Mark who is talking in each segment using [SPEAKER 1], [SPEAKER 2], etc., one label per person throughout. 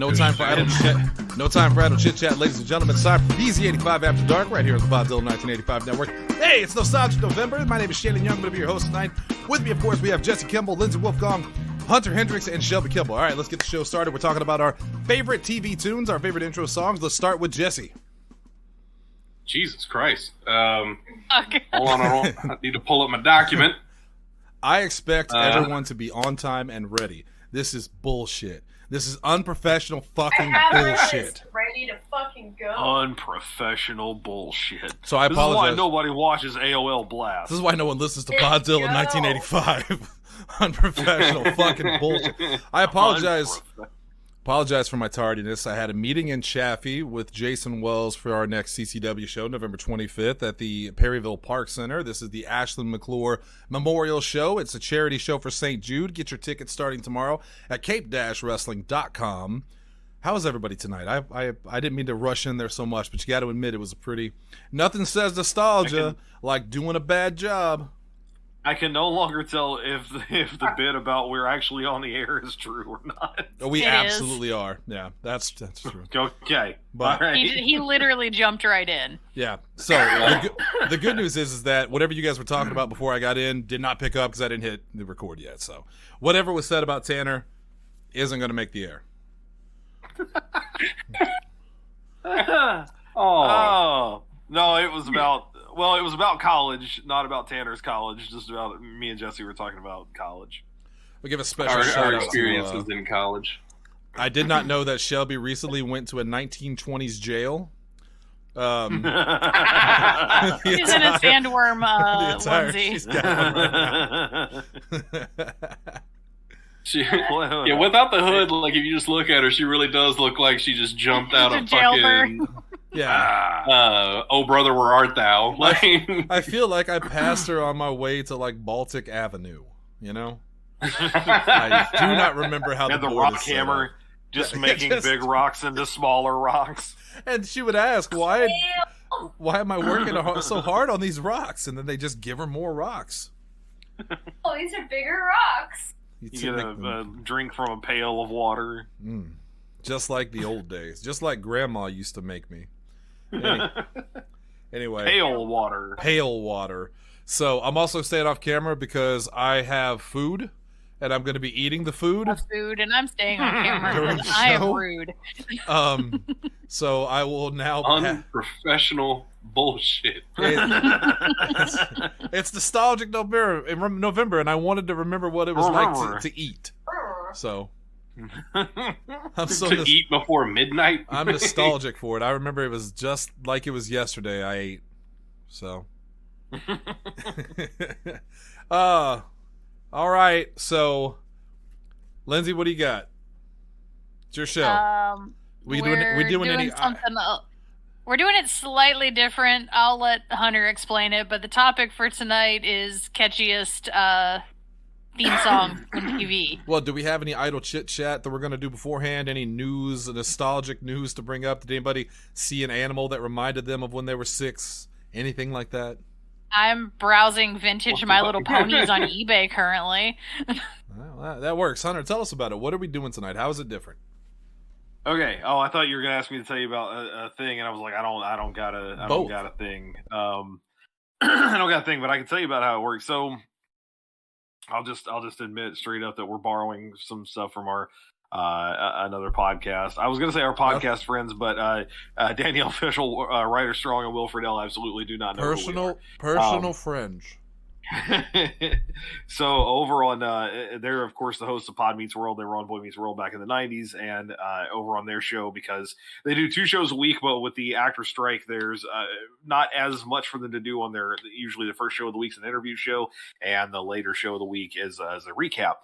[SPEAKER 1] No time for idle chit. No time for idle chit chat, ladies and gentlemen. It's time for BZ85 After Dark, right here on the Podzilla 1985 Network. Hey, it's Nostalgic November. My name is Shannon Young. I'm going to be your host tonight. With me, of course, we have Jesse Kimball, Lindsay Wolfgong, Hunter Hendricks, and Shelby Kimball. All right, let's get the show started. We're talking about our favorite TV tunes, our favorite intro songs. Let's start with Jesse.
[SPEAKER 2] Jesus Christ. Hold on, I need to pull up my document.
[SPEAKER 1] I expect everyone to be on time and ready. This is bullshit. This is unprofessional fucking bullshit.
[SPEAKER 3] Ready to fucking go.
[SPEAKER 2] Unprofessional bullshit.
[SPEAKER 1] So I apologize.
[SPEAKER 2] This is why nobody watches AOL Blast.
[SPEAKER 1] This is why no one listens to Podzilla 1985. Unprofessional fucking bullshit. I apologize. Apologize for my tardiness. I had a meeting in Chaffee with Jason Wells for our next CCW show, November 25th at the Perryville Park Center. This is the Ashland McClure Memorial Show. It's a charity show for St. Jude. Get your tickets starting tomorrow at cape-wrestling.com. How is everybody tonight? I didn't mean to rush in there so much, but you got to admit it was a pretty... Nothing says nostalgia like doing a bad job.
[SPEAKER 2] I can no longer tell if the bit about we're actually on the air is true or not.
[SPEAKER 1] We absolutely are. Yeah, that's true.
[SPEAKER 2] Okay.
[SPEAKER 1] But
[SPEAKER 2] right.
[SPEAKER 4] he literally jumped right in.
[SPEAKER 1] Yeah. So the good news is that whatever you guys were talking about before I got in did not pick up because I didn't hit the record yet. So whatever was said about Tanner isn't going to make the air.
[SPEAKER 2] Oh. No, it was about... Well, it was about college, not about Tanner's college. Just about me and Jesse were talking about college.
[SPEAKER 1] We give a special shout
[SPEAKER 2] our
[SPEAKER 1] out
[SPEAKER 2] experiences in college.
[SPEAKER 1] I did not know that Shelby recently went to a 1920s jail.
[SPEAKER 4] He's in a sandworm onesie.
[SPEAKER 2] Yeah, without the hood, like if you just look at her, she really does look like she just jumped out of fucking...
[SPEAKER 1] Yeah.
[SPEAKER 2] Oh brother, where art thou?
[SPEAKER 1] I feel like I passed her on my way to like Baltic Avenue. You know, I do not remember how
[SPEAKER 2] the rock hammer just making big rocks into smaller rocks.
[SPEAKER 1] And she would ask, "Why am I working so hard on these rocks?" And then they just give her more rocks.
[SPEAKER 3] Oh, these are bigger rocks.
[SPEAKER 2] You get a drink from a pail of water.
[SPEAKER 1] Just like the old days, just like Grandma used to make me. Anyway,
[SPEAKER 2] pail water. So I'm also staying off camera because I have food, and I'm going to be eating the food.
[SPEAKER 4] And I'm staying on camera because I am rude.
[SPEAKER 1] So I will now
[SPEAKER 2] unprofessional bullshit.
[SPEAKER 1] It's nostalgic November, and I wanted to remember what it was like to eat. So.
[SPEAKER 2] I'm so eat before midnight.
[SPEAKER 1] I'm nostalgic for it. I remember it was just like it was yesterday I ate. So all right. So Lindsay, what do you got? It's your show. We're doing
[SPEAKER 4] something we're doing it slightly different. I'll let Hunter explain it, but the topic for tonight is catchiest theme song on TV.
[SPEAKER 1] Well, do we have any idle chit chat that we're going to do beforehand? Any news, nostalgic news to bring up? Did anybody see an animal that reminded them of when they were 6? Anything like that?
[SPEAKER 4] I'm browsing vintage My Little Ponies on eBay currently.
[SPEAKER 1] Well, that works. Hunter, tell us about it. What are we doing tonight? How is it different?
[SPEAKER 2] Okay. Oh, I thought you were going to ask me to tell you about a thing, and I was like, I don't got a thing. I don't got a thing, but I can tell you about how it works. So. I'll just admit straight up that we're borrowing some stuff from our another podcast. I was going to say our podcast friends, but Danielle Fishel, Ryder Strong, and Wilfred L. absolutely do not know
[SPEAKER 1] personal friends.
[SPEAKER 2] So over on they're of course the hosts of Pod Meets World. They were on Boy Meets World back in the 90s, and over on their show, because they do 2 shows a week, but with the actor strike, there's not as much for them to do on their usually the first show of the week's an interview show, and the later show of the week is as a recap.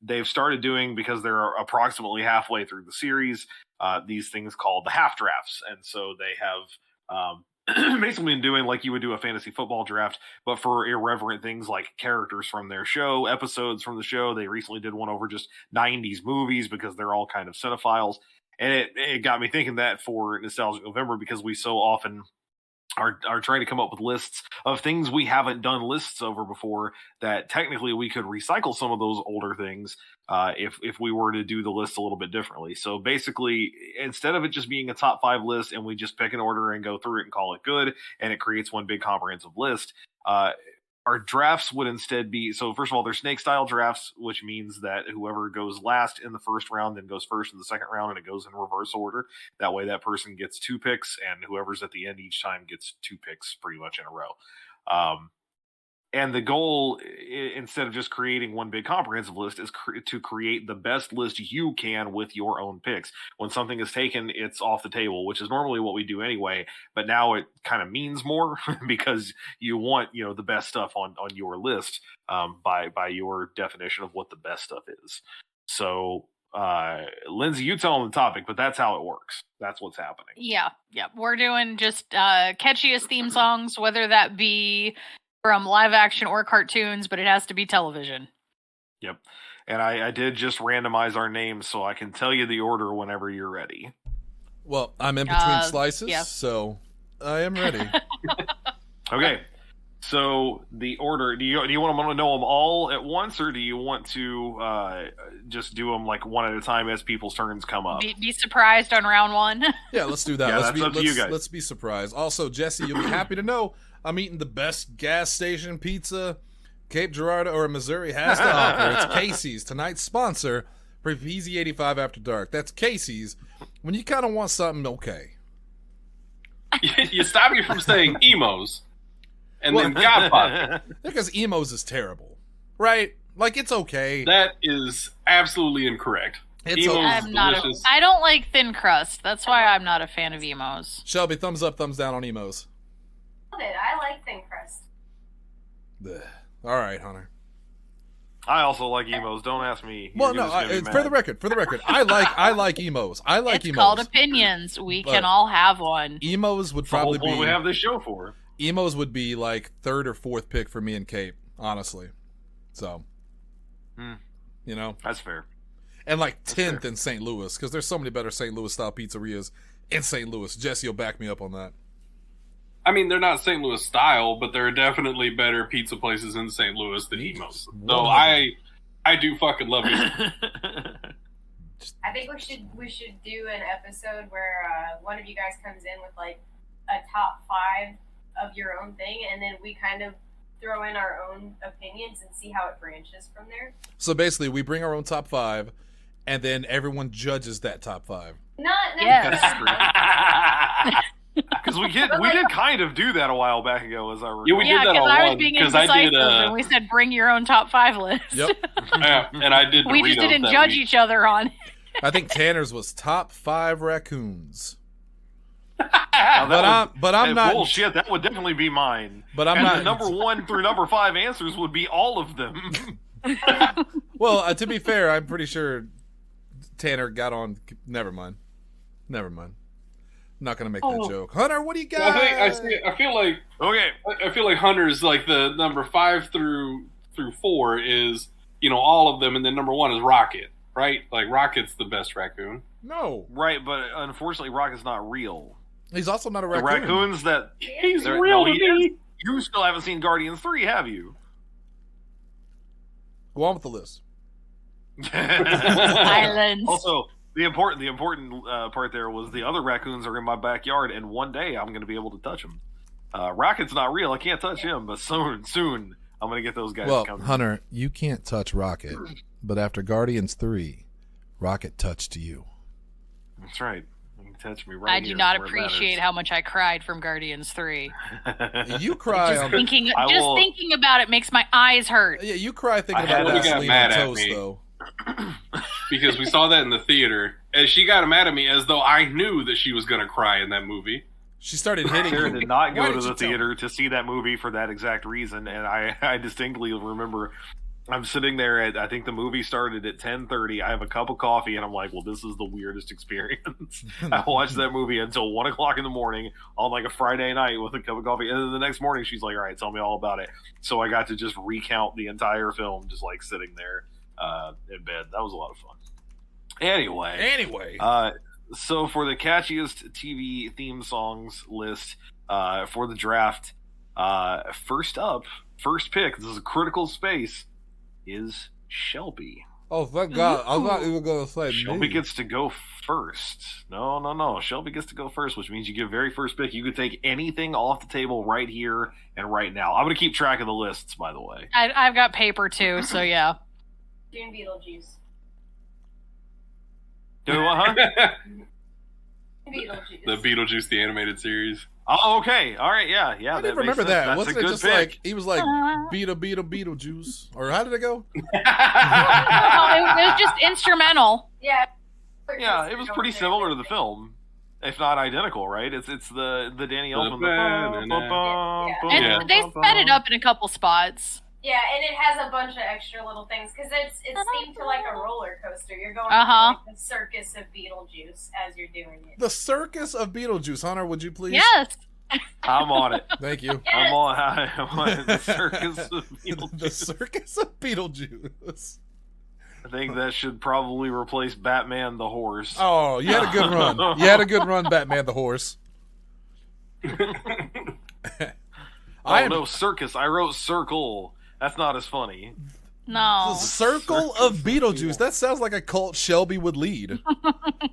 [SPEAKER 2] They've started doing, because they're approximately halfway through the series, these things called the half drafts, and so they have basically been doing like you would do a fantasy football draft, but for irreverent things like characters from their show, episodes from the show. They recently did one over just 90s movies because they're all kind of cinephiles. And it got me thinking that for Nostalgic November, because we so often are trying to come up with lists of things we haven't done lists over before that technically we could recycle some of those older things if we were to do the list a little bit differently. So basically, instead of it just being a top 5 list and we just pick an order and go through it and call it good and it creates one big comprehensive list, our drafts would instead be, so first of all, they're snake style drafts, which means that whoever goes last in the first round then goes first in the second round, and it goes in reverse order. That way that person gets 2 picks, and whoever's at the end each time gets 2 picks pretty much in a row. And the goal, instead of just creating one big comprehensive list, is to create the best list you can with your own picks. When something is taken, it's off the table, which is normally what we do anyway. But now it kind of means more because you want, the best stuff on your list by your definition of what the best stuff is. So, Lindsay, you tell them the topic, but that's how it works. That's what's happening.
[SPEAKER 4] Yeah. We're doing just catchiest theme songs, whether that be from live action or cartoons, but it has to be television.
[SPEAKER 2] Yep. And I did just randomize our names, so I can tell you the order whenever you're ready.
[SPEAKER 1] Well, I'm in between slices, so I am ready.
[SPEAKER 2] Okay. So the order, do you want to know them all at once, or do you want to just do them like one at a time as people's turns come up?
[SPEAKER 4] Be surprised on round 1.
[SPEAKER 1] Yeah, let's do that.
[SPEAKER 2] Yeah, that's up to you guys.
[SPEAKER 1] Let's be surprised. Also, Jesse, you'll be happy to know I'm eating the best gas station pizza Cape Girardeau or Missouri has to offer. It's Casey's, tonight's sponsor for PZ85 After Dark. That's Casey's. When you kind of want something okay.
[SPEAKER 5] You stop me from saying emos, and then Godfather.
[SPEAKER 1] Because emos is terrible, right? Like, it's okay.
[SPEAKER 5] That is absolutely incorrect.
[SPEAKER 1] It's
[SPEAKER 5] emos
[SPEAKER 1] okay.
[SPEAKER 5] delicious.
[SPEAKER 4] I don't like thin crust. That's why I'm not a fan of emos.
[SPEAKER 1] Shelby, thumbs up, thumbs down on emos.
[SPEAKER 3] I like thin crust.
[SPEAKER 1] Blech. All right, Hunter.
[SPEAKER 2] I also like emos. Don't ask me.
[SPEAKER 1] Well, no. For the record, I like emos. I like
[SPEAKER 4] it's
[SPEAKER 1] emos.
[SPEAKER 4] Called opinions. We can all have one.
[SPEAKER 1] Emos would
[SPEAKER 2] That's
[SPEAKER 1] probably
[SPEAKER 2] the whole point we have this show for.
[SPEAKER 1] Emos would be like 3rd or 4th pick for me and Kate, honestly. So,
[SPEAKER 2] that's fair.
[SPEAKER 1] And like 10th in St. Louis, because there's so many better St. Louis style pizzerias in St. Louis. Jesse will back me up on that.
[SPEAKER 5] I mean, they're not St. Louis style, but there are definitely better pizza places in St. Louis than emos. So I do fucking love it.
[SPEAKER 3] I think we should do an episode where one of you guys comes in with like a top 5 of your own thing, and then we kind of throw in our own opinions and see how it branches from there.
[SPEAKER 1] So basically, we bring our own top 5, and then everyone judges that top 5.
[SPEAKER 3] Not
[SPEAKER 4] necessarily.
[SPEAKER 2] Because we did kind of do that a while back ago, as I recall.
[SPEAKER 5] Yeah, we did that on
[SPEAKER 4] I was
[SPEAKER 5] one,
[SPEAKER 4] being
[SPEAKER 5] 'cause I
[SPEAKER 4] indecisive,
[SPEAKER 5] did,
[SPEAKER 4] and we said bring your own top 5 list.
[SPEAKER 1] Yep.
[SPEAKER 5] Yeah, and I did.
[SPEAKER 4] We just
[SPEAKER 5] Doritos
[SPEAKER 4] didn't
[SPEAKER 5] that
[SPEAKER 4] judge
[SPEAKER 5] week.
[SPEAKER 4] each other on it.
[SPEAKER 1] I think Tanner's was top 5 raccoons.
[SPEAKER 2] Now,
[SPEAKER 1] But I'm not.
[SPEAKER 2] Bullshit. That would definitely be mine.
[SPEAKER 1] But I'm
[SPEAKER 2] and
[SPEAKER 1] not.
[SPEAKER 2] the number 1 through number 5 answers would be all of them.
[SPEAKER 1] Well, to be fair, I'm pretty sure Tanner got on. Never mind. Not gonna make that joke. Hunter, what do you got?
[SPEAKER 5] I feel like
[SPEAKER 2] Okay.
[SPEAKER 5] I feel like Hunter's like the number 5 through 4 is all of them, and then number 1 is Rocket, right? Like Rocket's the best raccoon.
[SPEAKER 1] No,
[SPEAKER 2] Right, but unfortunately, Rocket's not real.
[SPEAKER 1] he's also not a
[SPEAKER 2] The
[SPEAKER 1] raccoon.
[SPEAKER 2] raccoons that...
[SPEAKER 5] He's
[SPEAKER 2] they're-
[SPEAKER 5] real
[SPEAKER 2] no,
[SPEAKER 5] to
[SPEAKER 2] he
[SPEAKER 5] me.
[SPEAKER 2] is. You still haven't seen Guardians 3, have you?
[SPEAKER 1] Go on with the list.
[SPEAKER 4] Islands.
[SPEAKER 2] Also, the important part there was the other raccoons are in my backyard, and one day I'm going to be able to touch them. Rocket's not real; I can't touch him, but soon I'm going to get those guys.
[SPEAKER 1] Well,
[SPEAKER 2] to come.
[SPEAKER 1] Hunter, you can't touch Rocket, but after Guardians 3, Rocket touched you.
[SPEAKER 2] That's right. You can touch me right.
[SPEAKER 4] I do not appreciate how much I cried from Guardians 3.
[SPEAKER 1] You cry on
[SPEAKER 4] Thinking about it makes my eyes hurt.
[SPEAKER 1] Yeah, you cry thinking
[SPEAKER 2] I had
[SPEAKER 1] about
[SPEAKER 2] to
[SPEAKER 5] get
[SPEAKER 1] Vaseline
[SPEAKER 5] mad
[SPEAKER 1] on
[SPEAKER 5] at
[SPEAKER 1] toast,
[SPEAKER 5] me.
[SPEAKER 1] though.
[SPEAKER 5] Because we saw that in the theater, and she got mad at me as though I knew that she was going to cry in that movie.
[SPEAKER 1] She started hitting
[SPEAKER 2] Sarah
[SPEAKER 1] you.
[SPEAKER 2] did not
[SPEAKER 1] Why
[SPEAKER 2] go to
[SPEAKER 1] did
[SPEAKER 2] the
[SPEAKER 1] you tell
[SPEAKER 2] theater to see that movie for that exact reason, and I distinctly remember I'm sitting there at, I think the movie started at 10:30. I have a cup of coffee, and I'm like, well, this is the weirdest experience. I watched that movie until 1 o'clock in the morning on like a Friday night with a cup of coffee, and then the next morning she's like, all right, tell me all about it. So I got to just recount the entire film, just like sitting there in bed. That was a lot of fun. Anyway, So for the catchiest TV theme songs list for the draft, first pick, this is a critical space, is Shelby.
[SPEAKER 1] Oh, thank God. I thought you were going to say
[SPEAKER 2] Shelby
[SPEAKER 1] me.
[SPEAKER 2] gets to go first. No. Shelby gets to go first, which means you get very first pick. You can take anything off the table right here and right now. I'm going to keep track of the lists, by the way.
[SPEAKER 4] I've got paper too, so yeah.
[SPEAKER 3] Doing Beetlejuice.
[SPEAKER 2] Do what, huh?
[SPEAKER 3] Beetlejuice.
[SPEAKER 5] The Beetlejuice, the animated series.
[SPEAKER 2] Oh, okay. All right, yeah.
[SPEAKER 1] I didn't remember
[SPEAKER 2] makes sense.
[SPEAKER 1] that.
[SPEAKER 2] That's
[SPEAKER 1] Wasn't
[SPEAKER 2] a
[SPEAKER 1] it
[SPEAKER 2] good
[SPEAKER 1] just
[SPEAKER 2] pick.
[SPEAKER 1] like, he was like, Beetlejuice? Or how did it go?
[SPEAKER 4] Oh, it was just instrumental.
[SPEAKER 3] Yeah.
[SPEAKER 2] Yeah, it was pretty similar to the film, if not identical, right? It's the Danny Elfman.
[SPEAKER 4] And they sped it up in a couple spots.
[SPEAKER 3] Yeah, and it has a bunch of extra little things because it's themed to like a roller coaster. You're going
[SPEAKER 4] Uh-huh.
[SPEAKER 3] to like the circus of Beetlejuice as you're doing it.
[SPEAKER 1] The Circus of Beetlejuice. Hunter, would you please?
[SPEAKER 4] Yes.
[SPEAKER 2] I'm on it.
[SPEAKER 1] Thank you.
[SPEAKER 2] I'm on it. The Circus of Beetlejuice.
[SPEAKER 1] The Circus of Beetlejuice.
[SPEAKER 2] I think that should probably replace Batman the Horse.
[SPEAKER 1] Oh, you had a good run. You had a good run, Batman the Horse.
[SPEAKER 2] No, circus. I wrote circle. That's not as funny.
[SPEAKER 4] No.
[SPEAKER 1] The Circle of Beetlejuice. That sounds like a cult Shelby would lead.
[SPEAKER 2] Would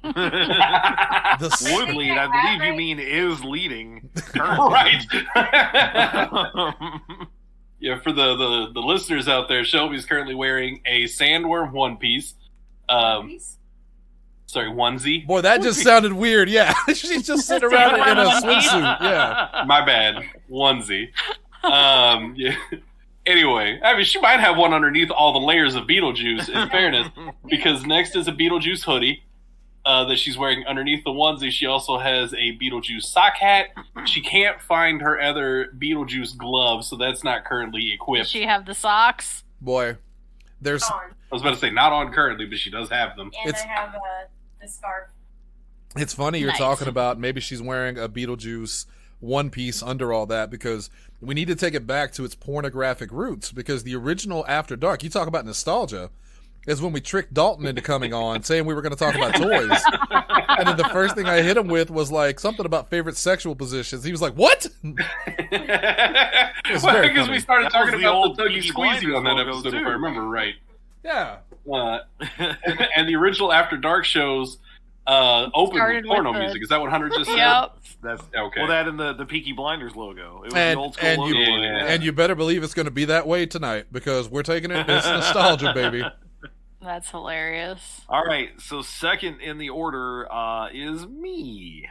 [SPEAKER 1] The
[SPEAKER 2] lead. I believe you mean is leading.
[SPEAKER 5] Right. Yeah, for the listeners out there, Shelby's currently wearing a sandworm one piece. Onesie.
[SPEAKER 1] Boy, that just sounded weird. Yeah, she's just sitting around in a swimsuit. Yeah.
[SPEAKER 5] My bad. Onesie. Yeah. Anyway, I mean, she might have one underneath all the layers of Beetlejuice, in fairness, because next is a Beetlejuice hoodie that she's wearing underneath the onesie. She also has a Beetlejuice sock hat. She can't find her other Beetlejuice gloves, so that's not currently equipped.
[SPEAKER 4] Does she have the socks?
[SPEAKER 1] Boy, there's.
[SPEAKER 5] I was about to say, not on currently, but she does have them.
[SPEAKER 3] And I have the scarf.
[SPEAKER 1] It's funny you're
[SPEAKER 4] Nice.
[SPEAKER 1] talking about maybe she's wearing a Beetlejuice one piece under all that, because we need to take it back to its pornographic roots, because the original After Dark, you talk about nostalgia, is when we tricked Dalton into coming on saying we were going to talk about toys. And then the first thing I hit him with was like something about favorite sexual positions. He was like, what?
[SPEAKER 5] Well,
[SPEAKER 1] very
[SPEAKER 5] because
[SPEAKER 1] funny.
[SPEAKER 5] we started
[SPEAKER 2] That
[SPEAKER 5] talking
[SPEAKER 2] was the
[SPEAKER 5] about
[SPEAKER 2] old
[SPEAKER 5] the Tuggy
[SPEAKER 2] Peaky
[SPEAKER 5] Squeezy on that
[SPEAKER 2] Blinders
[SPEAKER 5] episode,
[SPEAKER 2] logo,
[SPEAKER 5] if I
[SPEAKER 2] too.
[SPEAKER 5] remember right.
[SPEAKER 1] Yeah.
[SPEAKER 5] And the original After Dark shows opened
[SPEAKER 4] Started
[SPEAKER 5] with porno
[SPEAKER 4] with the-
[SPEAKER 5] music. Is that what Hunter just said?
[SPEAKER 4] Yep.
[SPEAKER 2] That's
[SPEAKER 5] Okay.
[SPEAKER 2] Well, that and the Peaky Blinders logo. It was
[SPEAKER 1] And-
[SPEAKER 2] the old school
[SPEAKER 1] and
[SPEAKER 2] logo.
[SPEAKER 1] you-
[SPEAKER 5] Yeah.
[SPEAKER 1] And you better believe it's going to be that way tonight, because we're taking it. It's nostalgia, baby.
[SPEAKER 4] That's hilarious.
[SPEAKER 2] All right, so second in the order is me.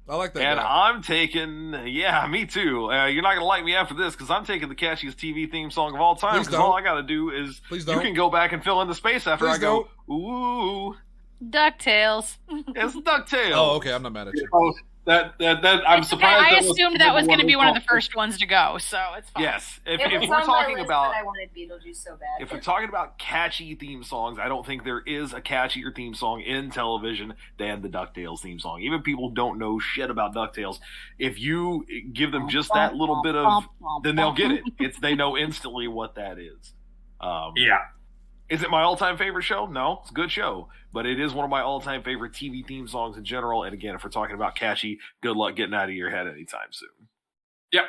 [SPEAKER 1] I like that.
[SPEAKER 2] And
[SPEAKER 1] guy.
[SPEAKER 2] I'm taking, me too. You're not going to like me after this, because I'm taking the catchiest TV theme song of all time.
[SPEAKER 1] Please
[SPEAKER 2] Because all
[SPEAKER 1] don't.
[SPEAKER 2] I got to do is
[SPEAKER 1] Please
[SPEAKER 2] you
[SPEAKER 1] don't.
[SPEAKER 2] can go back and fill in the space after
[SPEAKER 1] Please
[SPEAKER 2] I go, ooh,
[SPEAKER 4] DuckTales.
[SPEAKER 2] it's DuckTales.
[SPEAKER 1] Oh, okay. I'm not mad at you.
[SPEAKER 5] Oh, that I'm surprised.
[SPEAKER 4] I
[SPEAKER 5] that
[SPEAKER 4] assumed that was going to be one of the
[SPEAKER 5] we
[SPEAKER 4] first ones to go, so it's fine.
[SPEAKER 2] Yes. If
[SPEAKER 3] It was
[SPEAKER 2] we're
[SPEAKER 3] on my
[SPEAKER 2] talking
[SPEAKER 3] list,
[SPEAKER 2] about
[SPEAKER 3] but I wanted Beetlejuice so bad.
[SPEAKER 2] if we're talking about catchy theme songs, I don't think there is a catchier theme song in television than the DuckTales theme song. Even people who don't know shit about DuckTales, if you give them just that little bit of, then they'll get it. They know instantly what that is.
[SPEAKER 5] Yeah.
[SPEAKER 2] Is it my all-time favorite show? No, it's a good show, but it is one of my all-time favorite TV theme songs in general. And again, if we're talking about catchy, good luck getting out of your head anytime soon.
[SPEAKER 5] Yep.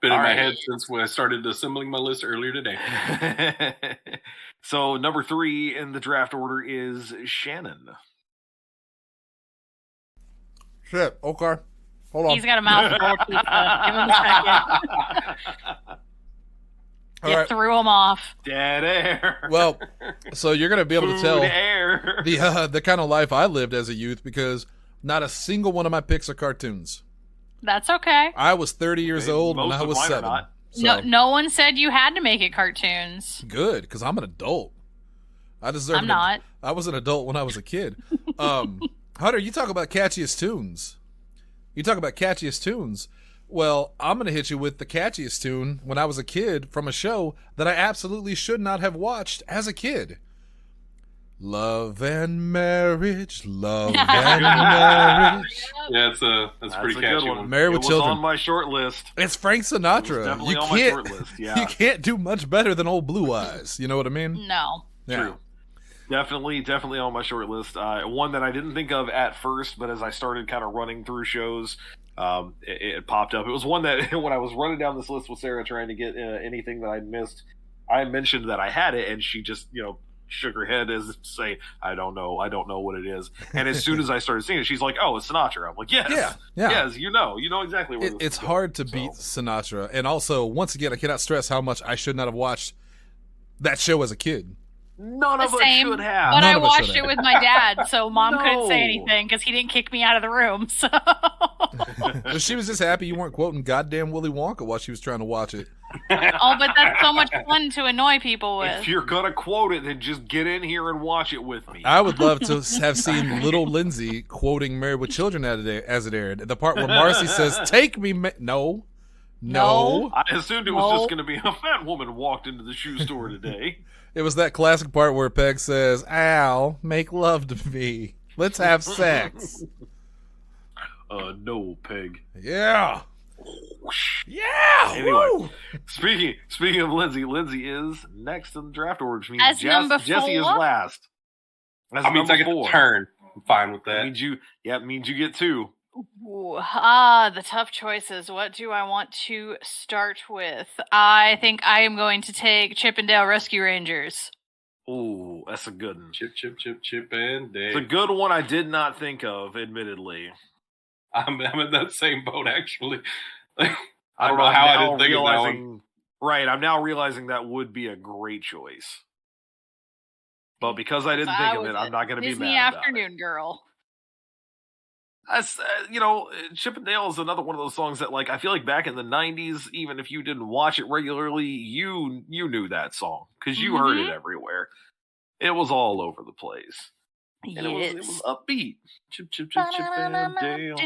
[SPEAKER 5] Been in
[SPEAKER 2] All
[SPEAKER 5] my
[SPEAKER 2] right.
[SPEAKER 5] head since when I started assembling my list earlier today.
[SPEAKER 2] So number 3 in the draft order is Shannon.
[SPEAKER 1] Shit. Okay. Hold on.
[SPEAKER 4] He's got a mouthful of pizza. Give him a second.
[SPEAKER 1] All
[SPEAKER 4] You
[SPEAKER 1] right.
[SPEAKER 4] threw him off.
[SPEAKER 2] Dead air.
[SPEAKER 1] Well, so you're going to be able to
[SPEAKER 2] Food
[SPEAKER 1] tell
[SPEAKER 2] air.
[SPEAKER 1] the kind of life I lived as a youth, because not a single one of my picks are cartoons.
[SPEAKER 4] That's okay.
[SPEAKER 1] I was 30 years
[SPEAKER 2] Okay,
[SPEAKER 1] old when
[SPEAKER 2] most
[SPEAKER 1] I
[SPEAKER 2] of
[SPEAKER 1] was
[SPEAKER 2] mine are
[SPEAKER 1] 7.
[SPEAKER 2] not.
[SPEAKER 1] So,
[SPEAKER 4] No one said you had to make it cartoons.
[SPEAKER 1] good, because I'm an adult. I deserve.
[SPEAKER 4] I'm not.
[SPEAKER 1] I was an adult when I was a kid. Hunter, you talk about catchiest tunes. Well, I'm going to hit you with the catchiest tune when I was a kid from a show that I absolutely should not have watched as a kid. Love and marriage, love and marriage.
[SPEAKER 5] Yeah, that's pretty
[SPEAKER 2] a
[SPEAKER 5] catchy
[SPEAKER 2] good
[SPEAKER 5] one.
[SPEAKER 1] Married
[SPEAKER 2] It
[SPEAKER 1] with
[SPEAKER 2] was
[SPEAKER 1] Children.
[SPEAKER 2] on my short list.
[SPEAKER 1] It's Frank
[SPEAKER 2] It was
[SPEAKER 1] Sinatra.
[SPEAKER 2] definitely
[SPEAKER 1] You
[SPEAKER 2] on my short
[SPEAKER 1] can't,
[SPEAKER 2] list. Yeah.
[SPEAKER 1] you can't do much better than old Blue Eyes. You know what I mean?
[SPEAKER 4] No.
[SPEAKER 1] Yeah.
[SPEAKER 2] True. Definitely on my short list. One that I didn't think of at first, but as I started kind of running through shows, it popped up. It was one that when I was running down this list with Sarah trying to get anything that I'd missed, I mentioned that I had it, and she just shook her head as if to say, I don't know what it is. And as soon as I started seeing it, she's like, oh, it's Sinatra. I'm like, yes, yes, you know exactly what
[SPEAKER 1] it's hard to beat Sinatra. And also, once again, I cannot stress how much I should not have watched that show as a kid.
[SPEAKER 2] None of us should have.
[SPEAKER 4] But I watched it with my dad, so Mom couldn't say anything because he didn't kick me out of the room. So
[SPEAKER 1] Well, she was just happy you weren't quoting goddamn Willy Wonka while she was trying to watch it.
[SPEAKER 4] Oh, but that's so much fun to annoy people with.
[SPEAKER 2] If you're gonna quote it, then just get in here and watch it with me.
[SPEAKER 1] I would love to have seen little Lindsay quoting Married with Children as it aired. The part where Marcy says, "Take me, no."
[SPEAKER 2] I assumed it was just going to be a fat woman walked into the shoe store today.
[SPEAKER 1] It was that classic part where Peg says, "Al, make love to me. Let's have sex."
[SPEAKER 2] No, Peg.
[SPEAKER 1] Yeah. Yeah.
[SPEAKER 2] Anyway,
[SPEAKER 1] woo!
[SPEAKER 2] speaking of Lindsay is next in the draft order, which means
[SPEAKER 4] As number
[SPEAKER 2] Jesse is
[SPEAKER 4] 4?
[SPEAKER 2] last. As
[SPEAKER 5] I mean, I get the turn. I'm fine with that.
[SPEAKER 2] It means you get 2.
[SPEAKER 4] Ooh, the tough choices. What do I want to start with? I think I am going to take Chippendale Rescue Rangers.
[SPEAKER 2] Ooh, that's a good one.
[SPEAKER 5] Chip and Dale.
[SPEAKER 2] It's a good one I did not think of, admittedly.
[SPEAKER 5] I'm in that same boat, actually. I don't know how I didn't think of that one.
[SPEAKER 2] Right, I'm now realizing that would be a great choice. But because I didn't think of it, I'm not going to be
[SPEAKER 4] Disney
[SPEAKER 2] mad about
[SPEAKER 4] Afternoon Girl.
[SPEAKER 2] That's, Chippendale is another one of those songs that, like, I feel like back in the 90s, even if you didn't watch it regularly, you knew that song because you heard it everywhere. It was all over the place. And it was upbeat. Chip and Dale.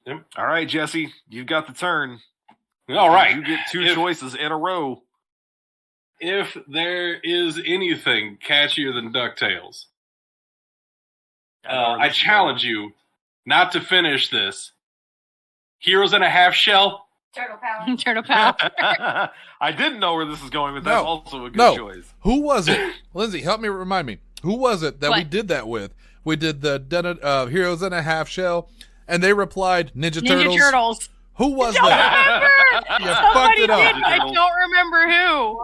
[SPEAKER 5] Yep.
[SPEAKER 2] All right, Jesse, you got the turn.
[SPEAKER 5] All right.
[SPEAKER 2] You get 2 choices in a row.
[SPEAKER 5] If there is anything catchier than DuckTales, I challenge you not to finish this. Heroes in a Half Shell.
[SPEAKER 3] Turtle Power.
[SPEAKER 4] Turtle Power.
[SPEAKER 2] I didn't know where this is going, but that's also a good choice.
[SPEAKER 1] Who was it? Lindsay, help me remind me. Who was it that we did that with? We did the Heroes in a Half Shell, and they replied Ninja Turtles.
[SPEAKER 4] Ninja Turtles.
[SPEAKER 1] Who was that? You fucked it up.
[SPEAKER 4] I don't remember who.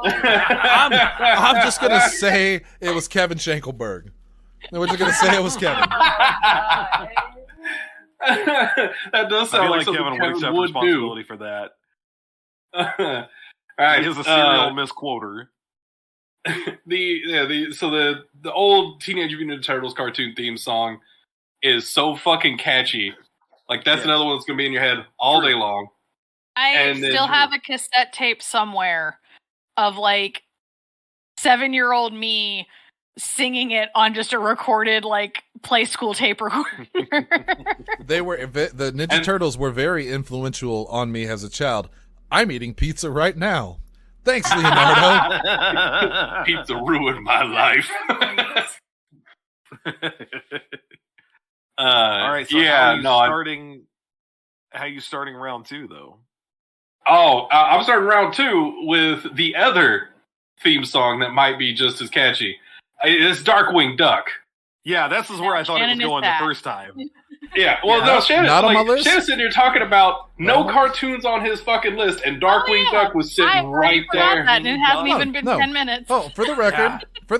[SPEAKER 1] I'm just going to say it was Kevin Schenkelberg. We're just going to say it was Kevin.
[SPEAKER 5] That does sound like something
[SPEAKER 2] Kevin would accept
[SPEAKER 5] would
[SPEAKER 2] responsibility for that.
[SPEAKER 5] All right,
[SPEAKER 2] he is a serial misquoter.
[SPEAKER 5] The old Teenage Mutant Ninja Turtles cartoon theme song is so fucking catchy. Like that's another one that's gonna be in your head all day long.
[SPEAKER 4] I still have a cassette tape somewhere of like 7-year-old me singing it on just a recorded like play school tape recorder.
[SPEAKER 1] The Ninja Turtles were very influential on me as a child. I'm eating pizza right now. Thanks, Leonardo.
[SPEAKER 5] Pizza ruined my life.
[SPEAKER 2] All right, so how are you starting round 2 though?
[SPEAKER 5] I'm starting round 2 with the other theme song that might be just as catchy. It's Darkwing Duck.
[SPEAKER 2] Yeah, this is where I thought it was going the first time.
[SPEAKER 5] Yeah, well, no, Shannon,
[SPEAKER 1] not on my list.
[SPEAKER 5] Shannon's sitting here talking about no cartoons on his fucking list, and Darkwing Duck was sitting right there.
[SPEAKER 4] That, and it hasn't even been 10 minutes.
[SPEAKER 1] Oh, for the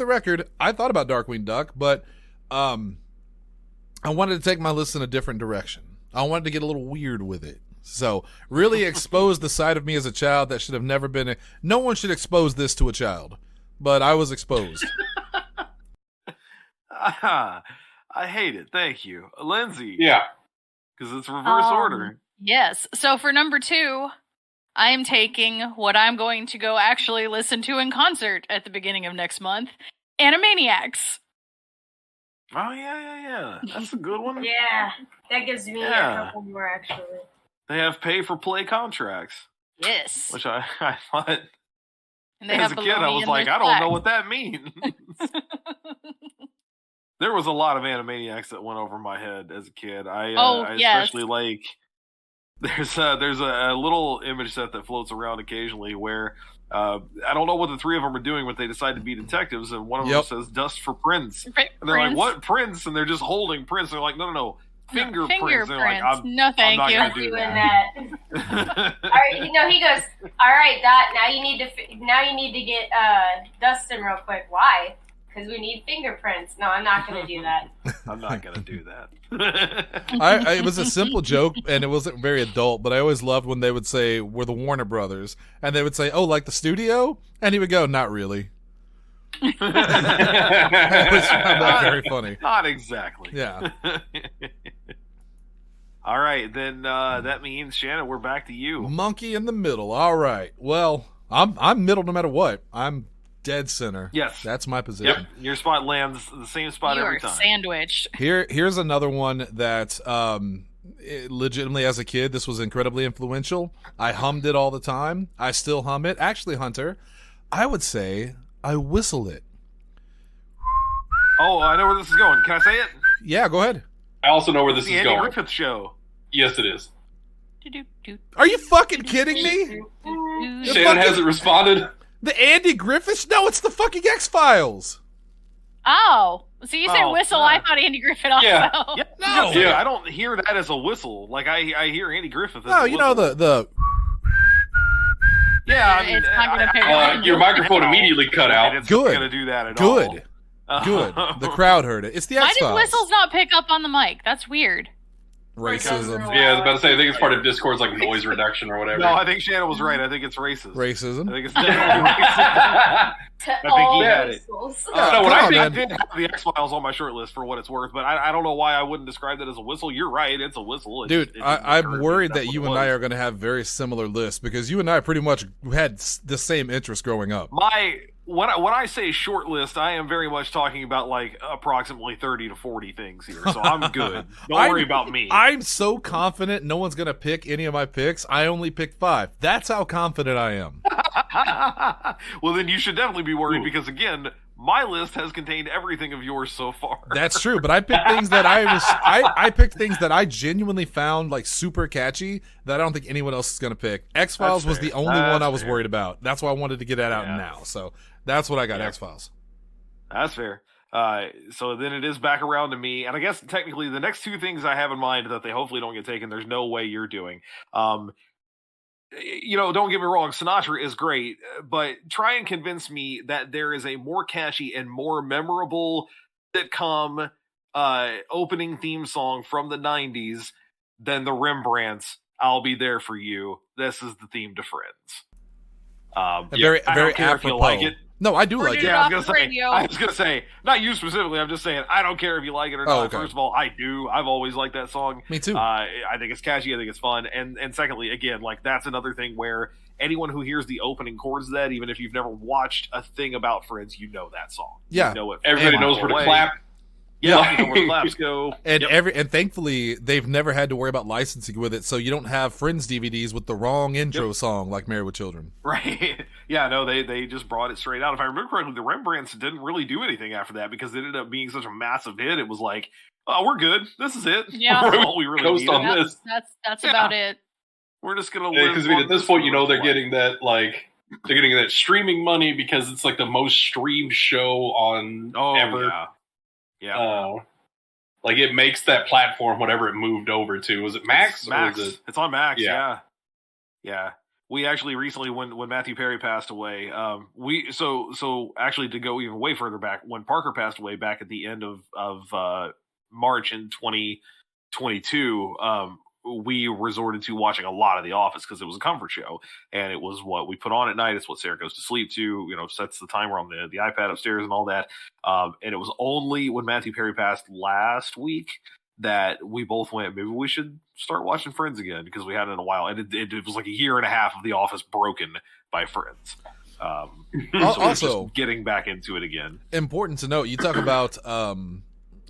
[SPEAKER 1] record, I thought about Darkwing Duck, but I wanted to take my list in a different direction. I wanted to get a little weird with it. So, really expose the side of me as a child that should have never been. No one should expose this to a child, but I was exposed.
[SPEAKER 2] I hate it. Thank you. Lindsay.
[SPEAKER 5] Yeah.
[SPEAKER 2] Because it's reverse order.
[SPEAKER 4] Yes. So for number 2, I am taking what I'm going to go actually listen to in concert at the beginning of next month, Animaniacs.
[SPEAKER 2] Oh, yeah. That's a good one.
[SPEAKER 3] Yeah. That gives me a couple more, actually.
[SPEAKER 2] They have pay-for-play contracts.
[SPEAKER 4] Yes.
[SPEAKER 2] Which I thought,
[SPEAKER 4] and they
[SPEAKER 2] as a kid, I was like, I don't know what that means. There was a lot of Animaniacs that went over my head as a kid. I especially like There's a little image set that floats around occasionally where I don't know what the three of them are doing, but they decide to be detectives, and one of them says "Dust for Prince," and they're like, "What Prince?" And they're just holding Prince. They're like, "No, fingerprints." They're like,
[SPEAKER 4] "No, thank you."
[SPEAKER 3] I'm not doing that. All right, he goes, "All right, Dot. Now you need to get Dustin real quick. Why? Because we need fingerprints." No, I'm not going to do that.
[SPEAKER 2] I'm not going to do that.
[SPEAKER 1] It was a simple joke, and it wasn't very adult, but I always loved when they would say, "We're the Warner Brothers," and they would say, "Oh, like the studio?" And he would go, "Not really." I always found that very funny.
[SPEAKER 2] Not exactly.
[SPEAKER 1] Yeah.
[SPEAKER 2] All right, then that means, Shannon, we're back to you.
[SPEAKER 1] Monkey in the middle. All right. Well, I'm middle no matter what. I'm dead center.
[SPEAKER 2] Yes.
[SPEAKER 1] That's my position.
[SPEAKER 2] Yep. Your spot lands the same spot every time.
[SPEAKER 4] Sandwiched.
[SPEAKER 1] Here's another one that legitimately as a kid, this was incredibly influential. I hummed it all the time. I still hum it. Actually, Hunter, I would say I whistle it.
[SPEAKER 2] Oh, I know where this is going. Can I say it?
[SPEAKER 1] Yeah, go ahead.
[SPEAKER 5] I also know where this
[SPEAKER 2] the
[SPEAKER 5] is
[SPEAKER 2] Andy
[SPEAKER 5] going.
[SPEAKER 2] Griffith Show.
[SPEAKER 5] Yes, it is.
[SPEAKER 1] Are you fucking kidding me?
[SPEAKER 5] Shannon hasn't responded.
[SPEAKER 1] The Andy Griffith? No, it's the fucking X-Files.
[SPEAKER 4] Oh, so you said whistle? I thought Andy Griffith also.
[SPEAKER 5] Yeah.
[SPEAKER 2] No, I don't hear that as a whistle. Like I hear Andy Griffith. As
[SPEAKER 1] no,
[SPEAKER 2] a
[SPEAKER 1] you know
[SPEAKER 2] whistle.
[SPEAKER 1] the.
[SPEAKER 2] Yeah, I mean,
[SPEAKER 4] it's not going to pick up.
[SPEAKER 5] Your microphone immediately cut out.
[SPEAKER 2] It's
[SPEAKER 1] Good.
[SPEAKER 2] going to do that at all.
[SPEAKER 1] Good. Good. The crowd heard it. It's the
[SPEAKER 4] Why
[SPEAKER 1] X-Files.
[SPEAKER 4] did whistles not pick up on the mic? That's weird.
[SPEAKER 1] Racism.
[SPEAKER 5] Yeah, I was about to say, I think it's part of Discord's like noise reduction or whatever.
[SPEAKER 2] No, I think Shannon was right. I think it's racist.
[SPEAKER 1] Racism.
[SPEAKER 2] I think it's definitely racist. I think he had it.
[SPEAKER 5] No, when
[SPEAKER 2] I did have the X-Files on my short list for what it's worth, but I don't know why I wouldn't describe that as a whistle. You're right, it's a whistle.
[SPEAKER 1] Dude, I'm worried that you and I are going to have very similar lists because you and I pretty much had the same interest growing up.
[SPEAKER 2] When I say short list, I am very much talking about like approximately 30 to 40 things here, so I'm good. Don't worry about me.
[SPEAKER 1] I'm so confident no one's going to pick any of my picks. I only picked 5. That's how confident I am.
[SPEAKER 2] Well, then you should definitely be worried because, again, my list has contained everything of yours so far.
[SPEAKER 1] That's true, but I picked things that I picked things that I genuinely found like super catchy that I don't think anyone else is going to pick. X-Files was the only one I was worried about. That's why I wanted to get that out now. So that's what I got, X-Files.
[SPEAKER 2] That's fair. So then it is back around to me, and I guess technically the next 2 things I have in mind that they hopefully don't get taken, there's no way you're doing. Don't get me wrong, Sinatra is great, but try and convince me that there is a more catchy and more memorable sitcom opening theme song from the 90s than the Rembrandts' I'll Be There For You. This is the theme to Friends.
[SPEAKER 1] Very
[SPEAKER 2] care if you like it.
[SPEAKER 1] No, I do like it.
[SPEAKER 2] Yeah, I was gonna say, not you specifically. I'm just saying, I don't care if you like it or not.
[SPEAKER 1] Okay.
[SPEAKER 2] First of all, I do. I've always liked that song.
[SPEAKER 1] Me too.
[SPEAKER 2] I think it's catchy. I think it's fun. And secondly, again, like that's another thing where anyone who hears the opening chords of that, even if you've never watched a thing about Friends, you know that song.
[SPEAKER 1] Yeah,
[SPEAKER 2] you know it.
[SPEAKER 5] Everybody knows where to clap.
[SPEAKER 2] Yeah, you know where the claps go.
[SPEAKER 1] And and thankfully they've never had to worry about licensing with it, so you don't have Friends DVDs with the wrong intro song like Married with Children.
[SPEAKER 2] Right. Yeah, no, they just brought it straight out. If I remember correctly, the Rembrandts didn't really do anything after that because it ended up being such a massive hit. It was like, oh, we're good. This is it.
[SPEAKER 4] Yeah.
[SPEAKER 2] We're all we really need.
[SPEAKER 5] on this.
[SPEAKER 4] That's about it.
[SPEAKER 2] We're just gonna live.
[SPEAKER 5] Because at this point, they're getting that they're getting that streaming money because it's like the most streamed show on ever.
[SPEAKER 2] Yeah.
[SPEAKER 5] Like it makes that platform whatever it moved over to. Was it Max?
[SPEAKER 2] Max. It's on Max.
[SPEAKER 5] Yeah.
[SPEAKER 2] Yeah. We actually recently, when Matthew Perry passed away, so actually to go even way further back, when Parker passed away back at the end of March in 2022, we resorted to watching a lot of The Office because it was a comfort show, and it was what we put on at night. It's what Sarah goes to sleep to. Sets the timer on the iPad upstairs and all that. And it was only when Matthew Perry passed last week that we both went, maybe we should start watching Friends again because we hadn't in a while. And it was like a year and a half of The Office broken by Friends. So
[SPEAKER 1] also,
[SPEAKER 2] just getting back into it again.
[SPEAKER 1] Important to note, you talk about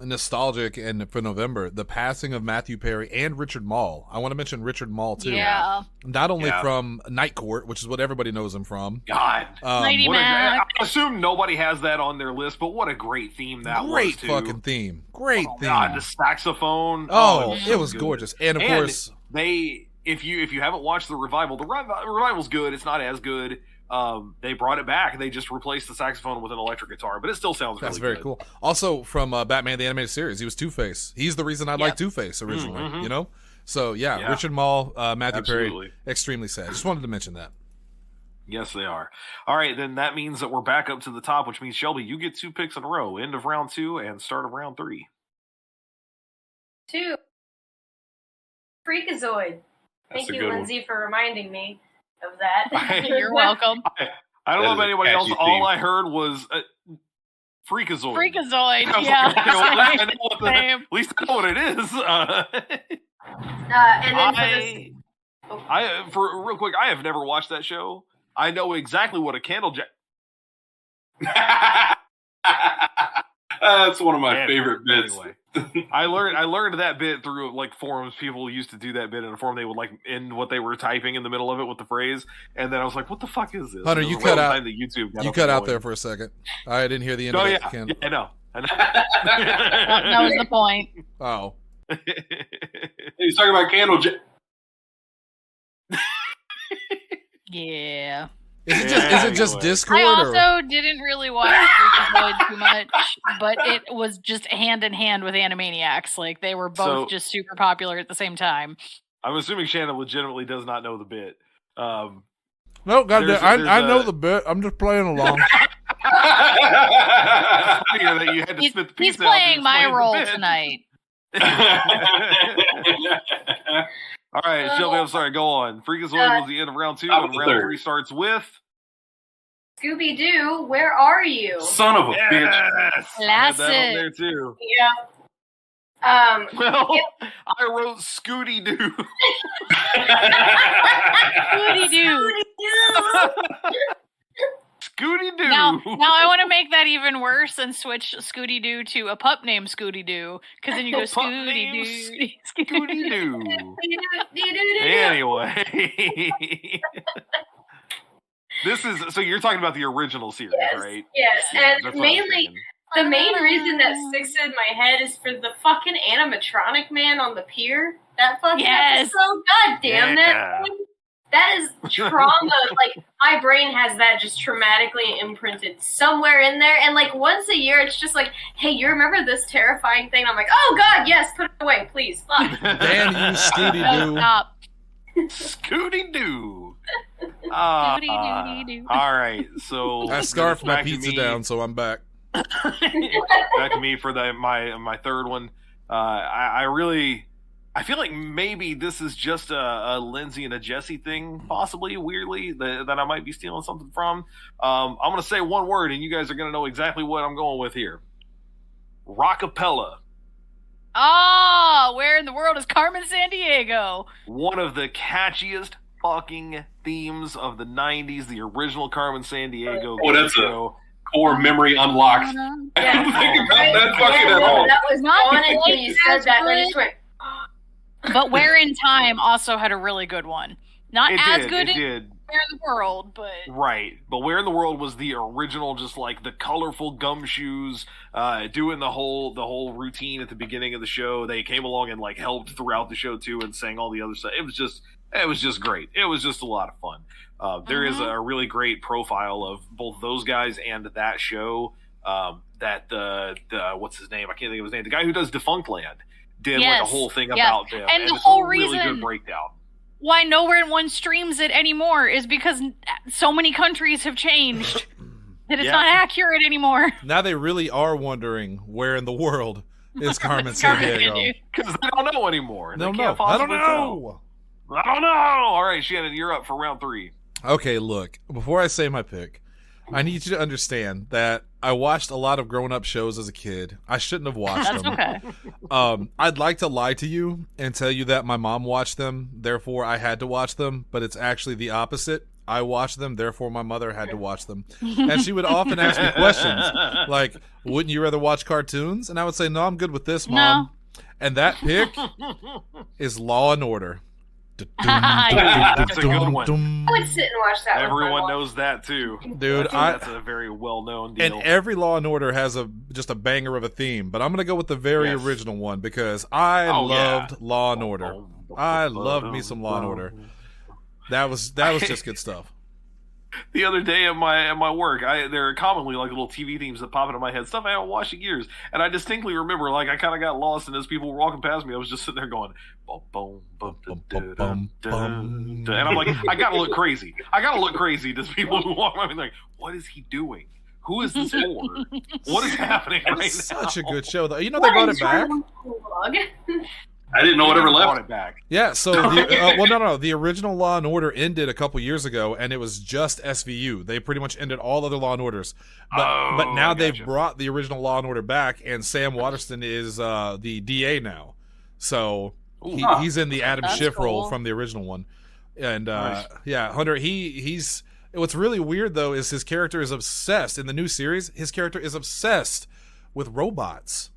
[SPEAKER 1] nostalgic and for November, the passing of Matthew Perry and Richard Mall. I want to mention Richard Mall too.
[SPEAKER 4] Yeah.
[SPEAKER 1] Not only from Night Court, which is what everybody knows him from.
[SPEAKER 2] God.
[SPEAKER 4] I
[SPEAKER 2] assume nobody has that on their list, but what a great theme that was.
[SPEAKER 1] Great fucking theme. Great theme.
[SPEAKER 2] God, the saxophone.
[SPEAKER 1] It was
[SPEAKER 2] good.
[SPEAKER 1] gorgeous. And of course,
[SPEAKER 2] they if you haven't watched the revival's good. It's not as good. They brought it back. They just replaced the saxophone with an electric guitar, but it still sounds really good.
[SPEAKER 1] That's very cool. Also, from Batman the Animated Series, he was Two-Face. He's the reason I liked Two-Face originally, you know? So, yeah. Richard Mall, Matthew Perry, extremely sad. Just wanted to mention that.
[SPEAKER 2] Yes, they are. All right, then that means that we're back up to the top, which means, Shelby, you get 2 picks in a row. End of round 2 and start of round 3.
[SPEAKER 3] 2. Freakazoid. Thank you, Lindsay, for reminding me of that.
[SPEAKER 4] You're welcome.
[SPEAKER 2] I don't know about anybody else. All I heard was Freakazoid.
[SPEAKER 4] Freakazoid, yeah.
[SPEAKER 2] At least I know what it is.
[SPEAKER 3] And then
[SPEAKER 2] for real quick, I have never watched that show. I know exactly what a candle jack.
[SPEAKER 5] That's one of my favorite bits.
[SPEAKER 2] Anyway, I learned that bit through like forums. People used to do that bit in a forum. They would like end what they were typing in the middle of it with the phrase, and then I was like, "What the fuck is this?"
[SPEAKER 1] Hunter, you cut out.
[SPEAKER 2] You
[SPEAKER 1] cut out there for a second. I didn't hear the end of it.
[SPEAKER 2] Yeah, I know.
[SPEAKER 4] That was the point.
[SPEAKER 1] Oh.
[SPEAKER 5] He's talking about candle jack.
[SPEAKER 4] Yeah.
[SPEAKER 1] Is it just Discord?
[SPEAKER 4] I also didn't really watch Freakazoid too much, but it was just hand in hand with Animaniacs. Like they were both just super popular at the same time.
[SPEAKER 2] I'm assuming Shannon legitimately does not know the bit.
[SPEAKER 1] No, goddamn, I know the bit. I'm just playing along.
[SPEAKER 2] That you had to spit the
[SPEAKER 4] He's
[SPEAKER 2] pizza
[SPEAKER 4] playing my role tonight.
[SPEAKER 2] All right, Shelby, I'm sorry. Go on. Freakazoid was the end of round 2, and round 3 starts with
[SPEAKER 3] Scooby-Doo. Where are you?
[SPEAKER 5] Son of a bitch.
[SPEAKER 2] I had that on there too.
[SPEAKER 3] Yeah.
[SPEAKER 2] Well, I wrote Scooty-Doo.
[SPEAKER 4] Scooty-Doo.
[SPEAKER 2] Scooty-Doo.
[SPEAKER 4] Now I want to make that even worse and switch Scooty-Doo to a pup named Scooty-Doo, because then you go Scooty-Doo.
[SPEAKER 2] Scooty-Doo. Anyway. This is, so you're talking about the original series, right?
[SPEAKER 3] Yes,
[SPEAKER 2] Yeah,
[SPEAKER 3] and mainly, the main reason that sticks in my head is for the fucking animatronic man on the pier. That fucking episode. God damn that. That is trauma. Like, my brain has that just traumatically imprinted somewhere in there. And, like, once a year, it's just like, hey, you remember this terrifying thing? I'm like, oh, God, yes, put it away, please. Fuck.
[SPEAKER 1] Damn you, Scooty-Doo.
[SPEAKER 4] Stop.
[SPEAKER 2] Scooty-Doo.
[SPEAKER 4] All
[SPEAKER 2] right, so
[SPEAKER 1] I scarfed my pizza down, so I'm back.
[SPEAKER 2] Back to me for my third one. I feel like maybe this is just a Lindsay and a Jesse thing, possibly, weirdly, that I might be stealing something from. I'm going to say one word, and you guys are going to know exactly what I'm going with here. Rockapella.
[SPEAKER 4] Oh, where in the world is Carmen Sandiego?
[SPEAKER 2] One of the catchiest fucking themes of the 90s, the original Carmen Sandiego.
[SPEAKER 5] Oh, that's a core memory unlocked.
[SPEAKER 3] Yeah.
[SPEAKER 5] I didn't think about that fucking at all.
[SPEAKER 3] That was not when you said that, and I just went,
[SPEAKER 4] But Where in Time also had a really good one. Not as good as
[SPEAKER 2] did.
[SPEAKER 4] Where in the World, but...
[SPEAKER 2] Right. But Where in the World was the original, just like the colorful gumshoes, doing the whole routine at the beginning of the show. They came along and like helped throughout the show too and sang all the other stuff. It was just great. It was just a lot of fun. There is a really great profile of both those guys and that show. That what's his name? I can't think of his name. The guy who does Defunctland did like a whole thing about them.
[SPEAKER 4] And the whole
[SPEAKER 2] really
[SPEAKER 4] reason
[SPEAKER 2] good breakdown.
[SPEAKER 4] Why nowhere one streams it anymore is because so many countries have changed that it's not accurate anymore.
[SPEAKER 1] Now they really are wondering where in the world is Carmen Sandiego.
[SPEAKER 2] Because they don't know anymore.
[SPEAKER 1] I don't know. I don't know.
[SPEAKER 2] All right, Shannon, you're up for round 3.
[SPEAKER 1] Okay, look. Before I say my pick, I need you to understand that I watched a lot of grown-up shows as a kid. I shouldn't have watched them.
[SPEAKER 4] That's okay.
[SPEAKER 1] I'd like to lie to you and tell you that my mom watched them, therefore I had to watch them, but it's actually the opposite. I watched them, therefore my mother had to watch them. And she would often ask me questions like, wouldn't you rather watch cartoons? And I would say, no, I'm good with this, Mom. No. And that pick is Law and Order.
[SPEAKER 2] That's a good one.
[SPEAKER 3] I would sit and watch that.
[SPEAKER 2] Everyone knows that too,
[SPEAKER 1] dude.
[SPEAKER 2] That's a very well-known deal.
[SPEAKER 1] And every Law and Order has just a banger of a theme, but I'm gonna go with the very original one because I loved Law and Order. I loved me some Law and Order. That was just good stuff.
[SPEAKER 2] The other day at my work, there are commonly like little TV themes that pop into my head, stuff I haven't watched in years, and I distinctly remember like I kind of got lost, and as people were walking past me, I was just sitting there going, bum, bum, bum, dun, dun, dun, dun. And I'm like, I gotta look crazy. I gotta look crazy to people who walk by me like, what is he doing? Who is this for? What is happening right now?
[SPEAKER 1] It's such a good show, though. You know they brought it back.
[SPEAKER 5] I didn't know whatever left.
[SPEAKER 2] It back.
[SPEAKER 1] Yeah, so the original Law and Order ended a couple years ago, and it was just SVU. They pretty much ended all other Law and Orders, but now they've brought the original Law and Order back, and Sam Waterston is the DA now, so he's in the Adam Schiff role from the original one, and
[SPEAKER 2] nice.
[SPEAKER 1] Yeah, Hunter. He's what's really weird though is his character is obsessed in the new series. His character is obsessed with robots.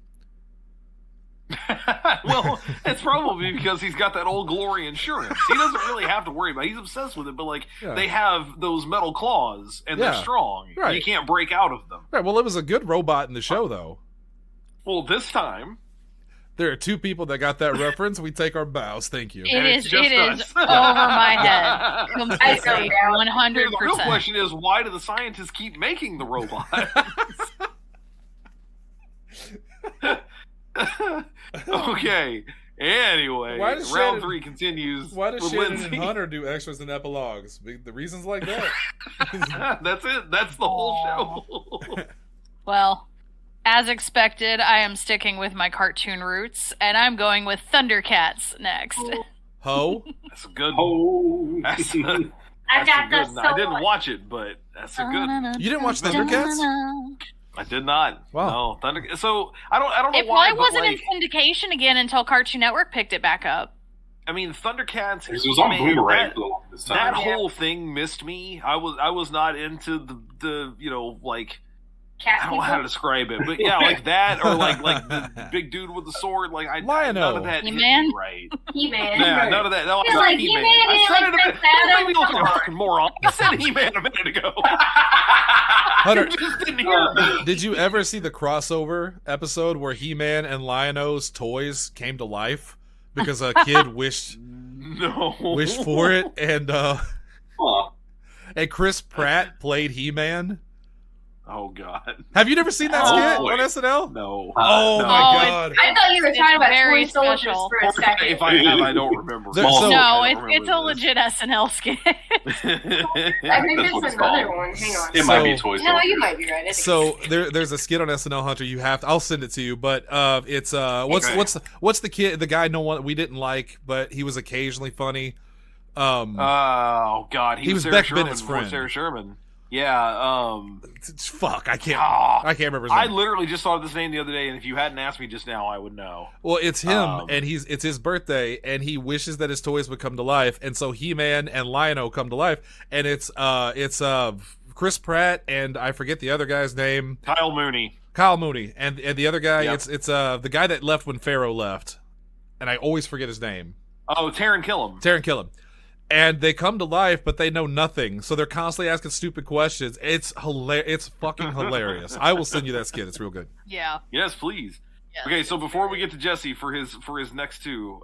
[SPEAKER 2] Well, it's probably because he's got that Old Glory insurance. He doesn't really have to worry about it. He's obsessed with it, but they have those metal claws, and they're strong. Right. You can't break out of them.
[SPEAKER 1] Right, well, it was a good robot in the show, though.
[SPEAKER 2] Well, this time...
[SPEAKER 1] There are two people that got that reference. We take our bows. Thank you.
[SPEAKER 4] It is over my head. Completely. 100%.
[SPEAKER 2] The real question is, why do the scientists keep making the robots? Okay. Anyway, round 3 continues.
[SPEAKER 1] Why does Shannon and Hunter do extras and epilogues? The reasons like that.
[SPEAKER 2] That's it. That's the whole show.
[SPEAKER 4] Well, as expected, I am sticking with my cartoon roots, and I'm going with Thundercats next.
[SPEAKER 1] Ho?
[SPEAKER 2] That's a good.
[SPEAKER 3] I
[SPEAKER 2] didn't watch it, but that's a good.
[SPEAKER 1] You didn't watch Thundercats?
[SPEAKER 2] I did not.
[SPEAKER 1] Wow.
[SPEAKER 2] No, so I don't know
[SPEAKER 4] it
[SPEAKER 2] why.
[SPEAKER 4] It wasn't in syndication again until Cartoon Network picked it back up.
[SPEAKER 2] I mean, Thundercats.
[SPEAKER 5] It was on Boomerang for the longest time.
[SPEAKER 2] That whole thing missed me. I was not into the like. I don't know how to describe it, but yeah, like that, or like the big dude with the sword. Like
[SPEAKER 1] Lion-O.
[SPEAKER 2] None of that.
[SPEAKER 4] He-Man,
[SPEAKER 2] right?
[SPEAKER 3] He-Man.
[SPEAKER 2] Yeah, none of that. No,
[SPEAKER 3] It's like
[SPEAKER 2] He-Man.
[SPEAKER 3] He-Man
[SPEAKER 2] I
[SPEAKER 3] and
[SPEAKER 2] said
[SPEAKER 3] like
[SPEAKER 2] it a
[SPEAKER 3] Prince
[SPEAKER 2] minute.
[SPEAKER 3] Adam.
[SPEAKER 2] Don't make me look like a fucking moron. I said He-Man a minute ago.
[SPEAKER 1] Hunter,
[SPEAKER 2] You just didn't hear me.
[SPEAKER 1] did you ever see the crossover episode where He-Man and Lion-O's toys came to life because a kid wished for it, and Chris Pratt played He-Man?
[SPEAKER 2] Oh God!
[SPEAKER 1] Have you never seen that skit on SNL?
[SPEAKER 2] No.
[SPEAKER 1] Oh
[SPEAKER 2] no.
[SPEAKER 1] my God!
[SPEAKER 3] I thought you were talking about
[SPEAKER 4] very
[SPEAKER 3] Toy Soldiers
[SPEAKER 4] special.
[SPEAKER 3] for a second.
[SPEAKER 2] If I have, I don't remember.
[SPEAKER 4] It's a legit SNL skit.
[SPEAKER 3] I think there's another one. Hang on.
[SPEAKER 5] It might be Toy Soldiers.
[SPEAKER 3] No, you might be right.
[SPEAKER 1] So there's a skit on SNL, Hunter. You have to. I'll send it to you. But it's what's the guy we didn't like, but he was occasionally funny.
[SPEAKER 2] Oh God, he was
[SPEAKER 1] Beck
[SPEAKER 2] Sherman
[SPEAKER 1] Bennett's friend.
[SPEAKER 2] Sarah Sherman. Yeah.
[SPEAKER 1] Fuck, I can't remember his name.
[SPEAKER 2] I literally just thought of this name the other day, and if you hadn't asked me just now, I would know.
[SPEAKER 1] Well, it's him, and it's his birthday, and he wishes that his toys would come to life, and so He-Man and Lion-O come to life, and it's Chris Pratt and I forget the other guy's name.
[SPEAKER 2] Kyle Mooney,
[SPEAKER 1] and the other guy.
[SPEAKER 2] Yep.
[SPEAKER 1] It's the guy that left when Pharaoh left, and I always forget his name.
[SPEAKER 2] Oh, Taron Killam. And they come to life, but they know nothing, so they're constantly asking stupid questions. It's hilarious. It's fucking hilarious. I will send you that skit. It's real good.
[SPEAKER 4] Yeah.
[SPEAKER 2] Yes, please.
[SPEAKER 4] Yes.
[SPEAKER 2] Okay, so before we get to Jesse for his next two,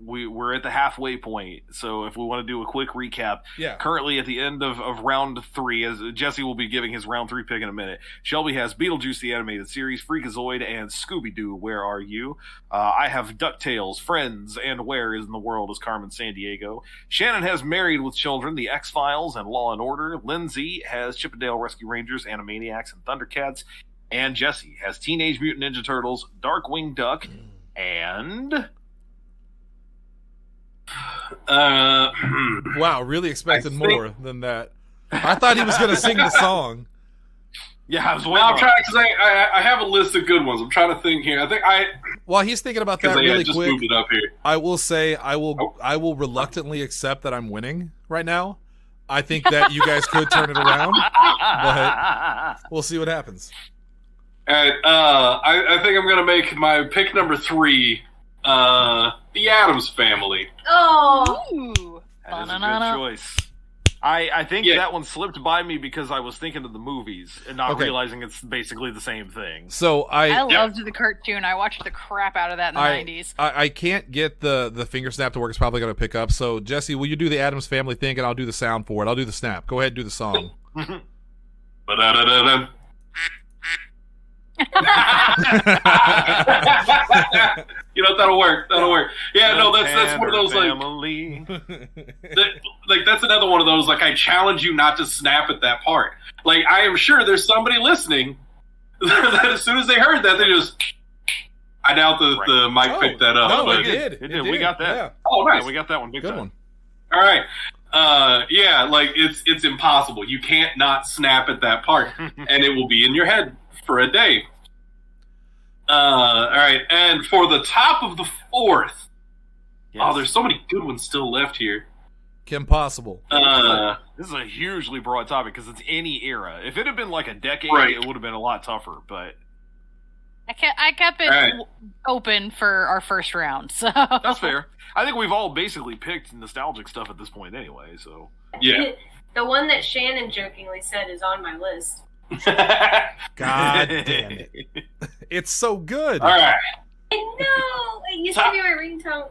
[SPEAKER 2] we're at the halfway point. So if we want to do a quick recap, currently at the end of round 3, as Jesse will be giving his round 3 pick in a minute. Shelby has Beetlejuice the Animated Series, Freakazoid, and Scooby-Doo, Where Are You? I have DuckTales, Friends, and Where Is in the World is Carmen Sandiego. Shannon has Married with Children, The X-Files, and Law and Order. Lindsay has Chippendale Rescue Rangers, Animaniacs, and Thundercats. And Jesse has Teenage Mutant Ninja Turtles, Darkwing Duck, and...
[SPEAKER 1] Wow, really expected more than that. I thought he was going to sing the song.
[SPEAKER 2] Yeah, I was
[SPEAKER 5] waiting. I'm trying, because I have a list of good ones. I'm trying to think here.
[SPEAKER 1] While he's thinking about that really
[SPEAKER 5] just
[SPEAKER 1] quick,
[SPEAKER 5] moved it up here.
[SPEAKER 1] I will say I will reluctantly accept that I'm winning right now. I think that you guys could turn it around, but we'll see what happens.
[SPEAKER 5] All right, I think I'm going to make my pick number 3, The Addams Family.
[SPEAKER 3] Oh!
[SPEAKER 2] That is a good choice. I think that one slipped by me because I was thinking of the movies and not realizing it's basically the same thing.
[SPEAKER 1] So I
[SPEAKER 4] loved the cartoon. I watched the crap out of that in the 90s.
[SPEAKER 1] I can't get the finger snap to work. It's probably going to pick up. So, Jesse, will you do the Addams Family thing, and I'll do the sound for it. I'll do the snap. Go ahead and do the song.
[SPEAKER 5] Ba-da-da-da-da. You know, that'll work. Yeah, no, that's one of those that's another one of those, like, I challenge you not to snap at that part. Like, I am sure there's somebody listening that as soon as they heard that, they just, I doubt the mic picked that up.
[SPEAKER 1] No,
[SPEAKER 5] but
[SPEAKER 1] it did.
[SPEAKER 2] We got that.
[SPEAKER 1] Yeah.
[SPEAKER 5] Oh, nice.
[SPEAKER 2] Yeah, we got that one. Big
[SPEAKER 1] Good
[SPEAKER 2] time.
[SPEAKER 1] one.
[SPEAKER 5] All right. Yeah, like, it's impossible. You can't not snap at that part, and it will be in your head for a day. All right, and for the top of the fourth, there's so many good ones still left here.
[SPEAKER 1] Kim Possible.
[SPEAKER 2] This is a hugely broad topic because it's any era. If it had been like a decade, it would have been a lot tougher. But
[SPEAKER 4] I kept it open for our first round, so
[SPEAKER 2] that's fair. I think we've all basically picked nostalgic stuff at this point anyway. So
[SPEAKER 5] yeah,
[SPEAKER 3] the one that Shannon jokingly said is on my list.
[SPEAKER 1] God damn it! It's so good.
[SPEAKER 5] All right.
[SPEAKER 3] I know. It used to be my ringtone.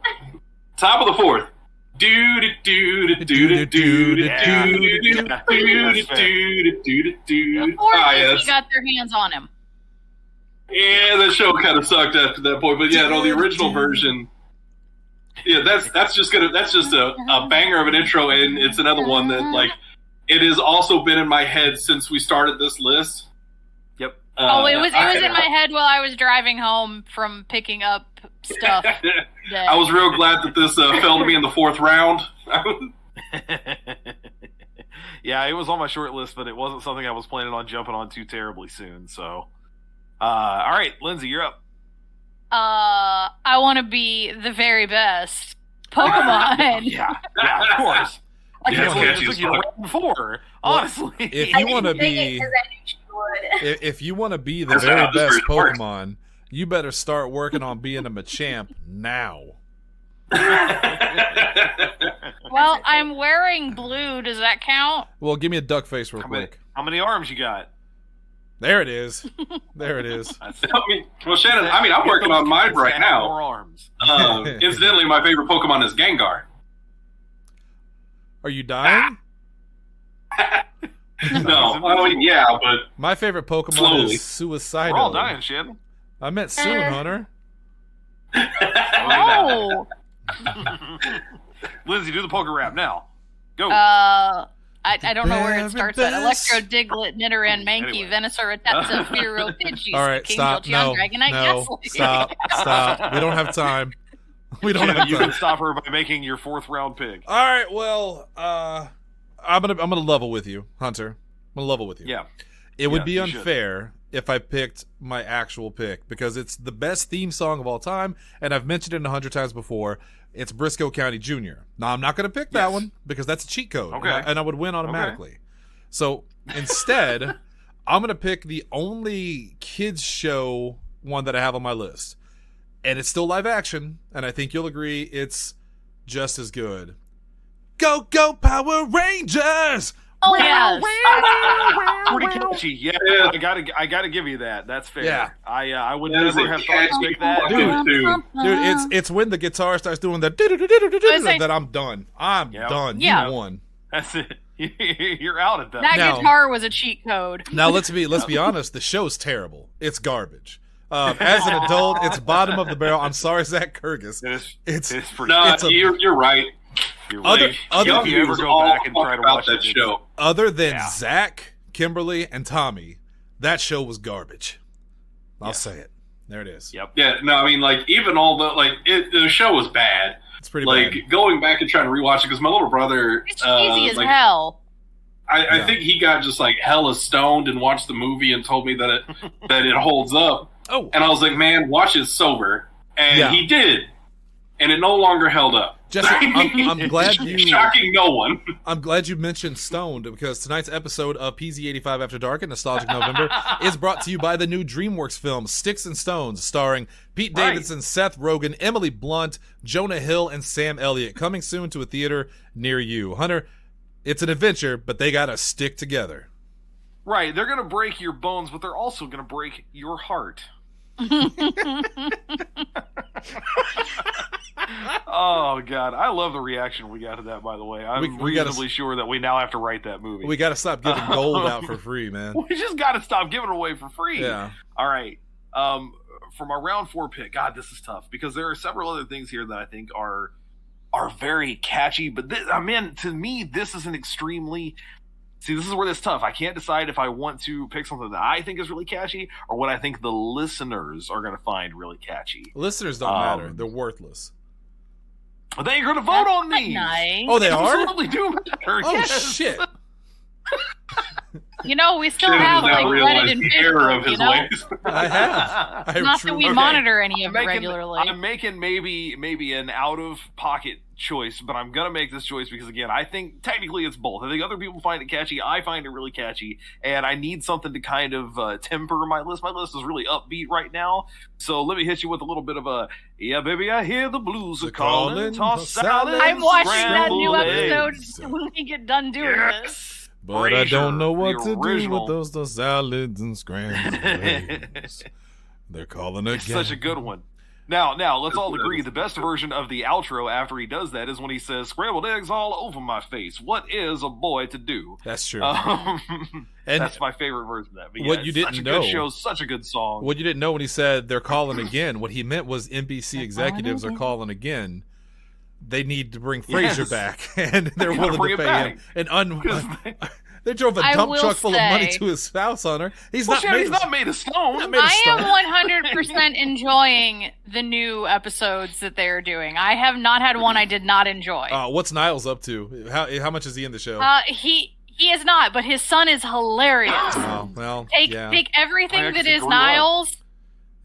[SPEAKER 5] Top of the fourth. Do do do do do do do do do do.
[SPEAKER 4] He got their hands on him.
[SPEAKER 5] Yeah, the show kind of sucked after that point, but yeah, no, the original version. Yeah, that's just a banger of an intro, and it's another one that, like, it has also been in my head since we started this list.
[SPEAKER 2] Yep.
[SPEAKER 4] It was in my head while I was driving home from picking up stuff.
[SPEAKER 5] I was real glad that this fell to me in the fourth round.
[SPEAKER 2] Yeah, it was on my short list, but it wasn't something I was planning on jumping on too terribly soon. So, all right, Lindsay, you're up.
[SPEAKER 4] I want to be the very best Pokemon.
[SPEAKER 2] Yeah, of course. I can't believe it took you round before. Honestly,
[SPEAKER 1] if you want to be, if you want to be the very best Pokemon, you better start working on being a Machamp now.
[SPEAKER 4] Well, I'm wearing blue. Does that count?
[SPEAKER 1] Well, give me a duck face real quick.
[SPEAKER 2] How many arms you got?
[SPEAKER 1] There it is. There it is.
[SPEAKER 5] Shannon, I'm working on mine right now.
[SPEAKER 2] More arms.
[SPEAKER 5] Incidentally, my favorite Pokemon is Gengar.
[SPEAKER 1] Are you dying?
[SPEAKER 5] No, but
[SPEAKER 1] my favorite Pokemon
[SPEAKER 5] slowly.
[SPEAKER 1] is Suicidal.
[SPEAKER 2] We're all dying, Shannon.
[SPEAKER 1] I meant soon, Hunter.
[SPEAKER 4] Oh.
[SPEAKER 2] Lindsay, do the poker rap now. Go.
[SPEAKER 4] I don't know where it starts at. Electro, Diglett, Nidoran, Mankey, Venusaur, Rattata, Fearow, Pidgey,
[SPEAKER 1] all right, stop.
[SPEAKER 2] Dragonite,
[SPEAKER 1] Stop. We don't have time. We don't have time.
[SPEAKER 2] You can stop her by making your fourth round pick.
[SPEAKER 1] All right, well, I'm gonna level with you, Hunter. I'm gonna level with you.
[SPEAKER 2] Yeah.
[SPEAKER 1] It would be unfair if I picked my actual pick because it's the best theme song of all time, and I've mentioned it 100 times before. It's Briscoe County Jr. Now, I'm not going to pick that one because that's a cheat code, and I would win automatically. Okay. So, instead, I'm going to pick the only kids show one that I have on my list. And it's still live action, and I think you'll agree it's just as good. Go, go, Power Rangers!
[SPEAKER 4] Oh, yes.
[SPEAKER 2] Pretty catchy. Yeah, I gotta give you that. That's fair.
[SPEAKER 1] Yeah.
[SPEAKER 2] I would never have thought to pick that.
[SPEAKER 1] Dude, it's when the guitar starts doing that that I'm done. I'm done.
[SPEAKER 4] Yeah.
[SPEAKER 1] You won.
[SPEAKER 2] That's it. You're out at that.
[SPEAKER 4] That guitar was a cheat code.
[SPEAKER 1] Now let's be honest. The show's terrible. It's garbage. As an adult, it's bottom of the barrel. I'm sorry, Zach Kurgis.
[SPEAKER 5] You're right.
[SPEAKER 1] Other
[SPEAKER 2] if you ever go back and try to watch
[SPEAKER 5] that show,
[SPEAKER 1] other than Zach, Kimberly, and Tommy, that show was garbage. I'll say it. There it is.
[SPEAKER 2] Yep.
[SPEAKER 5] Yeah. No, I mean, like, even all the show was bad.
[SPEAKER 1] It's pretty
[SPEAKER 5] bad. Going back and trying to rewatch it because my little brother.
[SPEAKER 4] It's cheesy as hell.
[SPEAKER 5] I think he got just like hella stoned and watched the movie and told me that it holds up.
[SPEAKER 1] Oh.
[SPEAKER 5] And I was like, man, watch it sober, and he did, and it no longer held up.
[SPEAKER 1] Jesse, I'm glad you
[SPEAKER 5] shocking no one.
[SPEAKER 1] I'm glad you mentioned stoned because tonight's episode of PZ85 After Dark and Nostalgic November is brought to you by the new DreamWorks film Sticks and Stones, starring Pete Davidson, Seth Rogen, Emily Blunt, Jonah Hill, and Sam Elliott. Coming soon to a theater near you. Hunter, It's an adventure, but they gotta stick together.
[SPEAKER 2] Right, they're gonna break your bones, but they're also gonna break your heart. Oh God, I love the reaction we got to that. By the way, I'm reasonably sure that we now have to write that movie.
[SPEAKER 1] We got to stop giving gold out for free, man.
[SPEAKER 2] We just got to stop giving it away for free.
[SPEAKER 1] Yeah.
[SPEAKER 2] All right. For my round 4 pick, God, this is tough because there are several other things here that I think are very catchy. But man, to me, this is an extremely. See, this is where it's tough. I can't decide if I want to pick something that I think is really catchy or what I think the listeners are going to find really catchy.
[SPEAKER 1] Listeners don't matter. They're worthless.
[SPEAKER 2] But they are going to vote on these.
[SPEAKER 4] Nice.
[SPEAKER 1] Oh, they are?
[SPEAKER 2] Absolutely do matter.
[SPEAKER 1] Oh,
[SPEAKER 2] yes.
[SPEAKER 1] shit.
[SPEAKER 4] You know, we still have like Reddit and Facebook, you know?
[SPEAKER 5] Ways.
[SPEAKER 1] I have.
[SPEAKER 4] Not that we monitor any of it regularly.
[SPEAKER 2] I'm making maybe an out-of-pocket choice, but I'm going to make this choice because, again, I think technically it's both. I think other people find it catchy. I find it really catchy, and I need something to kind of temper my list. My list is really upbeat right now, so let me hit you with a little bit of a, yeah, baby, I hear the blues are calling, toss salad,
[SPEAKER 4] I'm watching that new
[SPEAKER 2] scrambled
[SPEAKER 4] episode
[SPEAKER 2] eggs.
[SPEAKER 4] when we get done doing this.
[SPEAKER 1] But I don't know what to
[SPEAKER 2] original.
[SPEAKER 1] do with those salads and scrambled eggs. They're calling again.
[SPEAKER 2] It's such a good one. Now, let's all agree the best version of the outro after he does that is when he says, "Scrambled eggs all over my face. What is a boy to do?"
[SPEAKER 1] That's true.
[SPEAKER 2] And that's my favorite version of that. But
[SPEAKER 1] what you didn't know,
[SPEAKER 2] good show, such a good song.
[SPEAKER 1] What you didn't know when he said they're calling again, what he meant was NBC executives are calling again. They need to bring Frasier back, and they're willing to pay him. They drove a dump truck full of money to his house on her. He's not
[SPEAKER 2] made of stone.
[SPEAKER 4] I am 100% enjoying the new episodes that they are doing. I have not had one I did not enjoy.
[SPEAKER 1] What's Niles up to? How much is he in the show?
[SPEAKER 4] He is not, but his son is hilarious.
[SPEAKER 1] Oh, well,
[SPEAKER 4] take everything that is Niles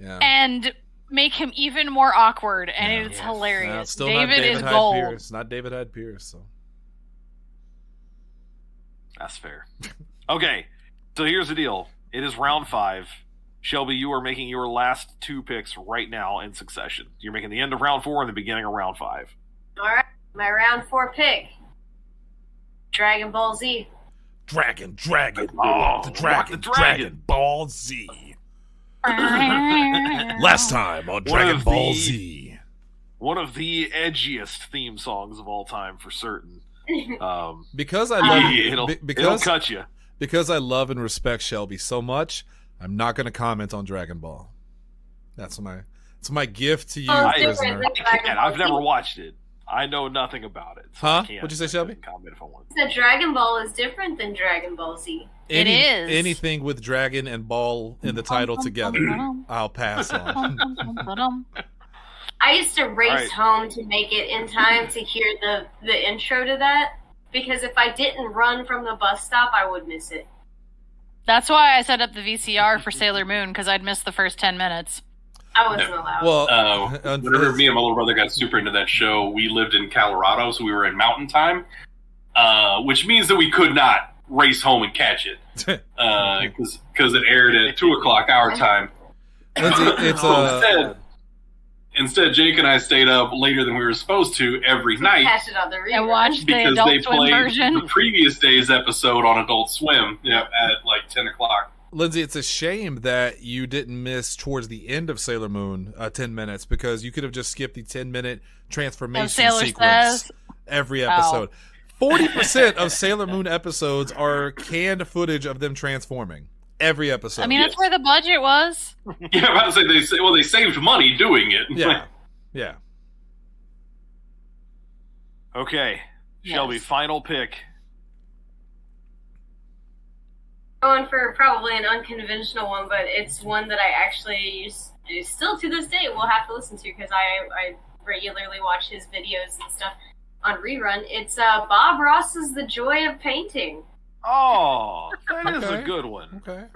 [SPEAKER 4] and make him even more awkward, and it's hilarious.
[SPEAKER 1] Still
[SPEAKER 4] David is
[SPEAKER 1] Hyde
[SPEAKER 4] gold.
[SPEAKER 1] Pierce. Not David Hyde Pierce. So.
[SPEAKER 2] That's fair. Okay, so here's the deal. It is round 5. Shelby, you are making your last 2 picks right now in succession. You're making the end of round 4 and the beginning of round 5.
[SPEAKER 3] All right, my round 4 pick. Dragon Ball Z.
[SPEAKER 1] Dragon.
[SPEAKER 2] Oh,
[SPEAKER 1] the
[SPEAKER 2] Dragon.
[SPEAKER 1] Dragon Ball Z. Last time on Dragon Ball Z.
[SPEAKER 2] One of the edgiest theme songs of all time, for certain.
[SPEAKER 1] Because I love
[SPEAKER 2] it'll cut you.
[SPEAKER 1] Because I love and respect Shelby so much, I'm not going to comment on Dragon Ball. It's my gift to you, prisoner.
[SPEAKER 2] I've never watched it. I know nothing about it. So
[SPEAKER 1] What'd you say, Shelby?
[SPEAKER 2] Comment if I want.
[SPEAKER 3] So Dragon Ball is different than Dragon Ball Z.
[SPEAKER 4] It is.
[SPEAKER 1] Anything with Dragon and Ball in the title together, I'll pass on.
[SPEAKER 3] I used to race home to make it in time to hear the intro to that, because if I didn't run from the bus stop, I would miss it.
[SPEAKER 4] That's why I set up the VCR for Sailor Moon, because I'd miss the first 10 minutes.
[SPEAKER 3] I wasn't allowed.
[SPEAKER 5] Well, whenever me and my little brother got super into that show, we lived in Colorado, so we were in mountain time, which means that we could not race home and catch it, because it aired at 2 o'clock our time. Instead, Jake and I stayed up later than we were supposed to every night
[SPEAKER 4] and watched the Adult Swim version.
[SPEAKER 5] The previous day's episode on Adult Swim at like 10 o'clock.
[SPEAKER 1] Lindsay, it's a shame that you didn't miss towards the end of Sailor Moon 10 minutes, because you could have just skipped the 10-minute transformation sequence every episode. 40% of Sailor Moon episodes are canned footage of them transforming. Every episode.
[SPEAKER 4] I mean, that's where the budget was.
[SPEAKER 5] Yeah, I was about to say they saved money doing it.
[SPEAKER 1] Yeah.
[SPEAKER 2] Okay, Shelby, final pick.
[SPEAKER 3] Going for probably an unconventional one, but it's one that I actually still to this day will have to listen to, because I regularly watch his videos and stuff on rerun. It's Bob Ross's The Joy of Painting.
[SPEAKER 2] Oh, that is a good one.
[SPEAKER 1] Okay.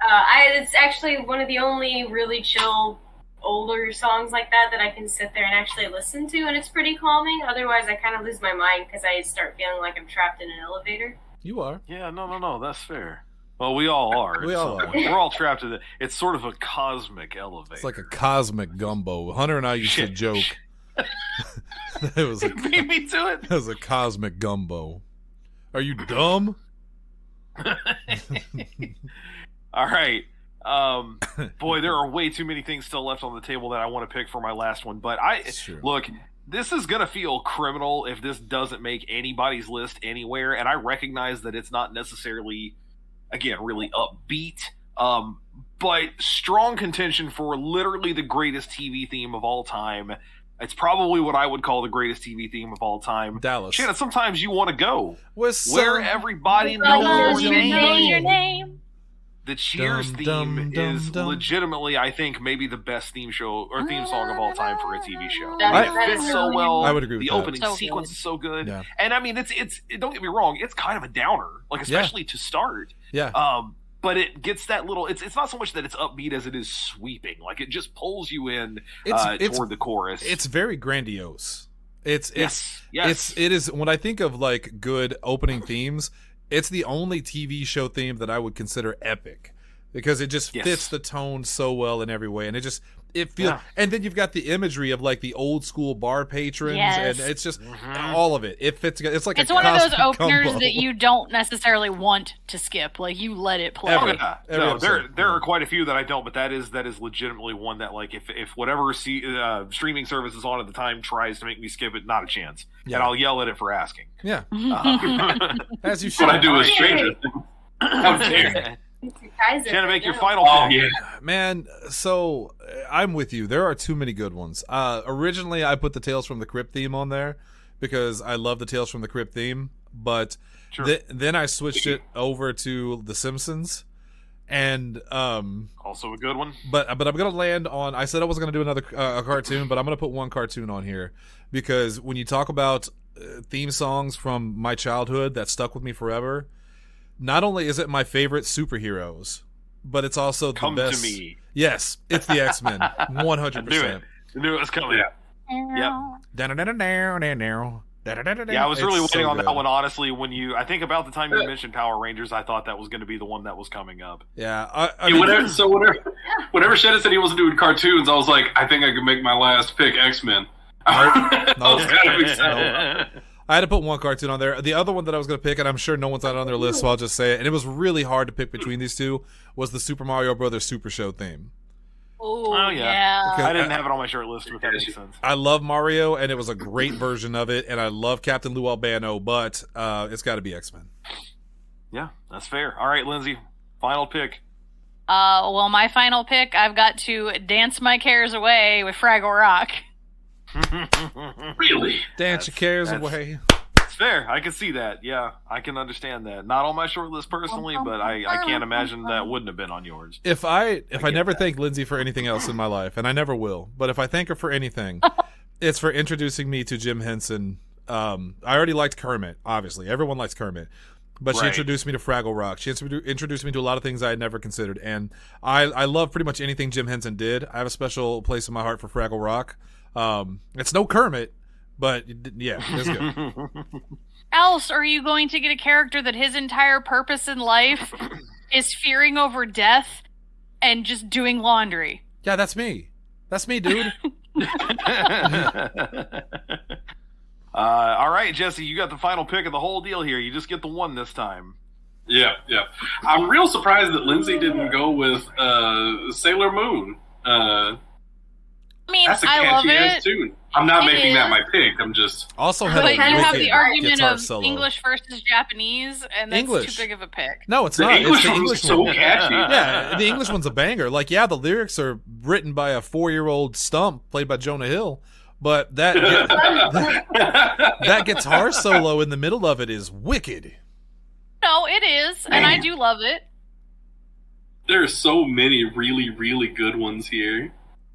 [SPEAKER 3] It's actually one of the only really chill, older songs like that I can sit there and actually listen to, and it's pretty calming. Otherwise, I kind of lose my mind because I start feeling like I'm trapped in an elevator.
[SPEAKER 1] You are.
[SPEAKER 2] Yeah, no, that's fair. Well, we all are.
[SPEAKER 1] We all are.
[SPEAKER 2] We're all trapped in it. It's sort of a cosmic elevator.
[SPEAKER 1] It's like a cosmic gumbo. Hunter and I used to joke.
[SPEAKER 2] It beat me to it.
[SPEAKER 1] It was a cosmic gumbo. Are you dumb?
[SPEAKER 2] All right. Boy, there are way too many things still left on the table that I want to pick for my last one. But look, this is going to feel criminal if this doesn't make anybody's list anywhere. And I recognize that it's not necessarily, again, really upbeat. But strong contention for literally the greatest TV theme of all time. It's probably what I would call the greatest TV theme of all time.
[SPEAKER 1] Dallas.
[SPEAKER 2] Shannon, sometimes you want to go
[SPEAKER 1] What's
[SPEAKER 2] where everybody knows your
[SPEAKER 4] name.
[SPEAKER 2] The Cheers theme is legitimately, I think, maybe the best theme show or theme song of all time for a TV show. It fits so well.
[SPEAKER 1] I would agree with
[SPEAKER 2] the
[SPEAKER 1] that.
[SPEAKER 2] opening sequence is so good.
[SPEAKER 1] Yeah.
[SPEAKER 2] And I mean, it's don't get me wrong, it's kind of a downer, like especially to start.
[SPEAKER 1] Yeah.
[SPEAKER 2] But it gets that little. It's not so much that it's upbeat as it is sweeping. Like it just pulls you in toward the chorus.
[SPEAKER 1] It's very grandiose. It
[SPEAKER 2] Yes.
[SPEAKER 1] is when I think of like good opening themes, it's the only TV show theme that I would consider epic because it just fits the tone so well in every way, and it feels. And then you've got the imagery of like the old school bar patrons, and it's just all of it. It fits together. It's like
[SPEAKER 4] it's one of those openers that you don't necessarily want to skip. Like you let it play.
[SPEAKER 2] There are quite a few that I don't, but that is legitimately one that like if whatever streaming service is on at the time tries to make me skip it, not a chance. And I'll yell at it for asking.
[SPEAKER 1] Yeah, as you should.
[SPEAKER 5] What I do with Stranger Things. How dare
[SPEAKER 2] Shannon, make your final pick.
[SPEAKER 5] Oh, yeah.
[SPEAKER 1] Man, so I'm with you. There are too many good ones. Originally, I put the Tales from the Crypt theme on there because I love the Tales from the Crypt theme, but then I switched it over to The Simpsons, and
[SPEAKER 2] also a good one.
[SPEAKER 1] But I'm gonna land on. I said I wasn't gonna do another a cartoon, but I'm gonna put one cartoon on here because when you talk about theme songs from my childhood that stuck with me forever. Not only is it my favorite superheroes, but it's also the best.
[SPEAKER 2] Come to me.
[SPEAKER 1] Yes, it's the X-Men, 100%.
[SPEAKER 2] I knew it was coming.
[SPEAKER 1] Yeah.
[SPEAKER 2] Yeah, I was really waiting on that one. Honestly, I think about the time you mentioned Power Rangers, I thought that was going to be the one that was coming up.
[SPEAKER 1] Yeah.
[SPEAKER 5] Whenever Shannon said he wasn't doing cartoons, I was like, I think I could make my last pick X-Men. I was kind of excited.
[SPEAKER 1] I had to put one cartoon on there. The other one that I was going to pick, and I'm sure no one's on their list, so I'll just say it, and it was really hard to pick between these two, was the Super Mario Brothers Super Show theme.
[SPEAKER 4] Oh, yeah.
[SPEAKER 2] I didn't have it on my short list, but that makes sense.
[SPEAKER 1] I love Mario, and it was a great version of it, and I love Captain Lou Albano, but it's got to be X-Men.
[SPEAKER 2] Yeah, that's fair. All right, Lindsay, final pick.
[SPEAKER 4] Well, my final pick, I've got to Dance My Cares Away with Fraggle Rock.
[SPEAKER 5] Really?
[SPEAKER 1] Dance your cares away.
[SPEAKER 2] It's fair. I can see that. Yeah, I can understand that. Not on my short list personally, but I can't imagine that wouldn't have been on yours.
[SPEAKER 1] If I never thank Lindsay for anything else in my life, and I never will, but if I thank her for anything, it's for introducing me to Jim Henson. I already liked Kermit, obviously. Everyone likes Kermit. But she introduced me to Fraggle Rock. She introduced me to a lot of things I had never considered. And I love pretty much anything Jim Henson did. I have a special place in my heart for Fraggle Rock. It's no Kermit, but yeah, it's good.
[SPEAKER 4] Else, are you going to get a character that his entire purpose in life is fearing over death and just doing laundry?
[SPEAKER 1] Yeah, that's me. That's me, dude.
[SPEAKER 2] All right, Jesse, you got the final pick of the whole deal here. You just get the one this time.
[SPEAKER 5] Yeah. I'm real surprised that Lindsay didn't go with Sailor Moon.
[SPEAKER 4] I mean,
[SPEAKER 5] that's a
[SPEAKER 4] I love
[SPEAKER 5] catchy-ass
[SPEAKER 4] it.
[SPEAKER 5] tune. I'm not making that my pick. I'm just...
[SPEAKER 1] Also
[SPEAKER 4] but you have the argument of
[SPEAKER 1] solo.
[SPEAKER 4] English versus Japanese, and that's too big of a pick.
[SPEAKER 1] No, it's not.
[SPEAKER 5] English
[SPEAKER 1] it's the
[SPEAKER 5] one's
[SPEAKER 1] English
[SPEAKER 5] so
[SPEAKER 1] one.
[SPEAKER 5] catchy.
[SPEAKER 1] Yeah, the English one's a banger. Like, yeah, the lyrics are written by a 4-year-old stump played by Jonah Hill, but that guitar solo in the middle of it is wicked.
[SPEAKER 4] No, it is, and I do love it.
[SPEAKER 5] There are so many really, really good ones here.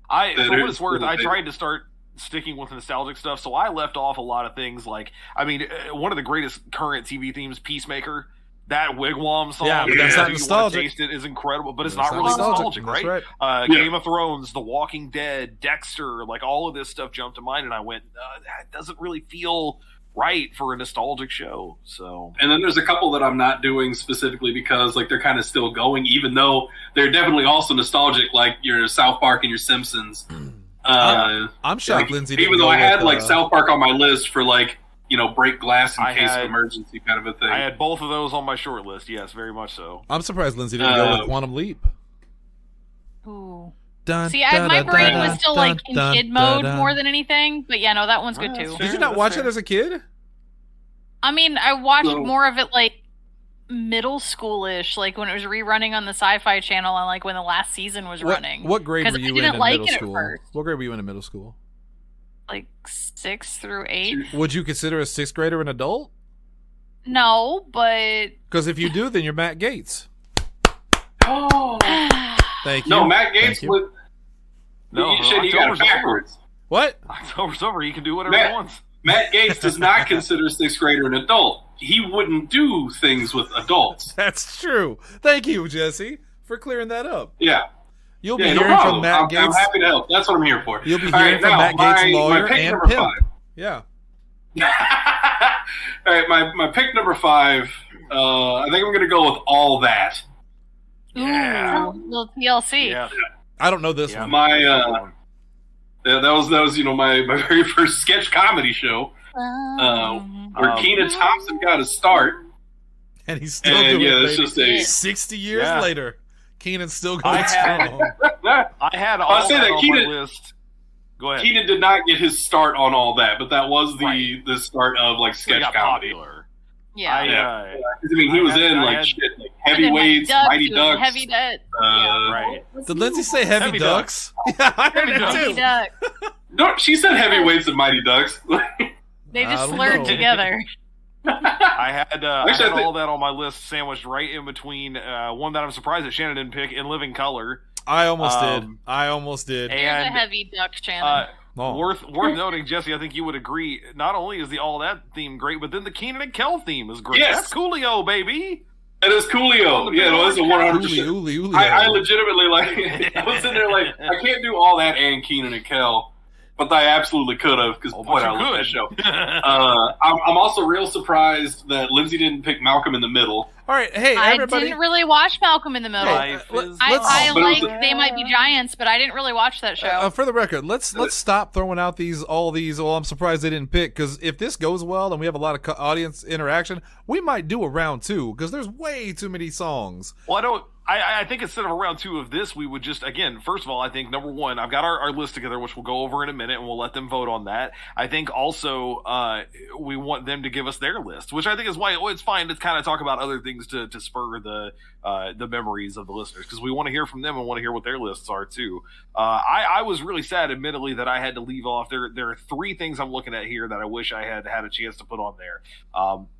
[SPEAKER 2] For what it's worth, I tried to start sticking with nostalgic stuff, so I left off a lot of things like, I mean, one of the greatest current TV themes, Peacemaker, that Wigwam song,
[SPEAKER 1] that's not nostalgic.
[SPEAKER 2] Taste it is incredible, but it's not really nostalgic, right? Game of Thrones, The Walking Dead, Dexter, like all of this stuff jumped to mind, and I went, that doesn't really feel right for a nostalgic show. So,
[SPEAKER 5] and then there's a couple that I'm not doing specifically because like they're kind of still going, even though they're definitely also nostalgic, like your South Park and your Simpsons.
[SPEAKER 1] I'm shocked,
[SPEAKER 5] like,
[SPEAKER 1] Lindsay.
[SPEAKER 5] Even though I had like South Park on my list for like break glass in case of emergency kind of a thing.
[SPEAKER 2] I had both of those on my short list. Yes, very much so.
[SPEAKER 1] I'm surprised Lindsay didn't go with Quantum Leap.
[SPEAKER 4] Ooh.
[SPEAKER 1] Dun,
[SPEAKER 4] See,
[SPEAKER 1] dun,
[SPEAKER 4] my
[SPEAKER 1] dun,
[SPEAKER 4] brain
[SPEAKER 1] dun,
[SPEAKER 4] was still
[SPEAKER 1] dun,
[SPEAKER 4] like in
[SPEAKER 1] dun,
[SPEAKER 4] kid
[SPEAKER 1] dun,
[SPEAKER 4] mode more than anything. But yeah, no, that one's good too.
[SPEAKER 1] Did you not watch it as a kid?
[SPEAKER 4] I mean, I watched more of it like middle schoolish, like when it was rerunning on the Sci-Fi Channel and like when the last season was running.
[SPEAKER 1] What grade were you in middle school?
[SPEAKER 4] At first.
[SPEAKER 1] What grade were you in middle school?
[SPEAKER 4] Like 6th through 8th.
[SPEAKER 1] Would you consider a 6th grader an adult?
[SPEAKER 4] No, but
[SPEAKER 1] because if you do, then you're Matt Gates.
[SPEAKER 5] Oh,
[SPEAKER 1] thank you.
[SPEAKER 5] No, Matt Gates would.
[SPEAKER 2] No,
[SPEAKER 5] you got it backwards.
[SPEAKER 1] What?
[SPEAKER 2] October's over. He can do whatever he wants.
[SPEAKER 5] Matt Gates does not consider a 6th grader an adult. He wouldn't do things with adults.
[SPEAKER 1] That's true. Thank you, Jesse, for clearing that up.
[SPEAKER 5] Yeah.
[SPEAKER 1] You'll be hearing from Matt Gates.
[SPEAKER 5] I'm happy to help. That's what I'm here for.
[SPEAKER 1] You'll be hearing from Matt Gates, lawyer and pimp. 5. Yeah.
[SPEAKER 5] All right, my pick number 5. I think I'm going to go with All That.
[SPEAKER 4] Yeah. Little TLC.
[SPEAKER 2] Yeah.
[SPEAKER 1] I don't know this one.
[SPEAKER 5] That was my very first sketch comedy show where Kenan Thompson got his start,
[SPEAKER 1] and he's still doing it.
[SPEAKER 5] It's just
[SPEAKER 1] 60 years later. Kenan's still going strong.
[SPEAKER 2] I had all that on my list. Go ahead.
[SPEAKER 5] Kenan did not get his start on All That, but that was the start of like sketch comedy.
[SPEAKER 2] Popular.
[SPEAKER 4] Yeah.
[SPEAKER 5] I mean, he was in like Heavyweights, Mighty Ducks.
[SPEAKER 4] Heavy Ducks.
[SPEAKER 2] Right.
[SPEAKER 1] Did Lindsay say Heavy Ducks? Yeah, I heard it
[SPEAKER 4] too.
[SPEAKER 5] No, she said Heavyweights and Mighty Ducks.
[SPEAKER 4] They just slurred together.
[SPEAKER 2] I had all that on my list, sandwiched right in between one that I'm surprised that Shannon didn't pick, In Living Color.
[SPEAKER 1] I almost did.
[SPEAKER 4] There's a Heavy Duck, Shannon.
[SPEAKER 2] Worth noting, Jesse, I think you would agree, not only is the All That theme great, but then the Kenan and Kel theme is great.
[SPEAKER 5] Yes.
[SPEAKER 2] That's Coolio, baby.
[SPEAKER 5] It is Coolio. Yeah, no, it's a 100%. I legitimately, I was in there I can't do All That and Kenan and Kel. But I absolutely could have, because boy, I love that show. I'm also real surprised that Lindsay didn't pick Malcolm in the Middle.
[SPEAKER 1] All right, hey, everybody.
[SPEAKER 4] I didn't really watch Malcolm in the Middle. I like They Might Be Giants, but I didn't really watch that show.
[SPEAKER 1] For the record, let's stop throwing out all these. Well, I'm surprised they didn't pick, because if this goes well and we have a lot of audience interaction, we might do a round 2, because there's way too many songs.
[SPEAKER 2] Well, I think instead of a round 2 of this, we would just, again, first of all, I think number 1, I've got our list together, which we'll go over in a minute, and we'll let them vote on that. I think also we want them to give us their list, which I think is why it's fine to kind of talk about other things to spur the memories of the listeners, because we want to hear from them and want to hear what their lists are too. I was really sad, admittedly, that I had to leave off. There are 3 things I'm looking at here that I wish I had a chance to put on there.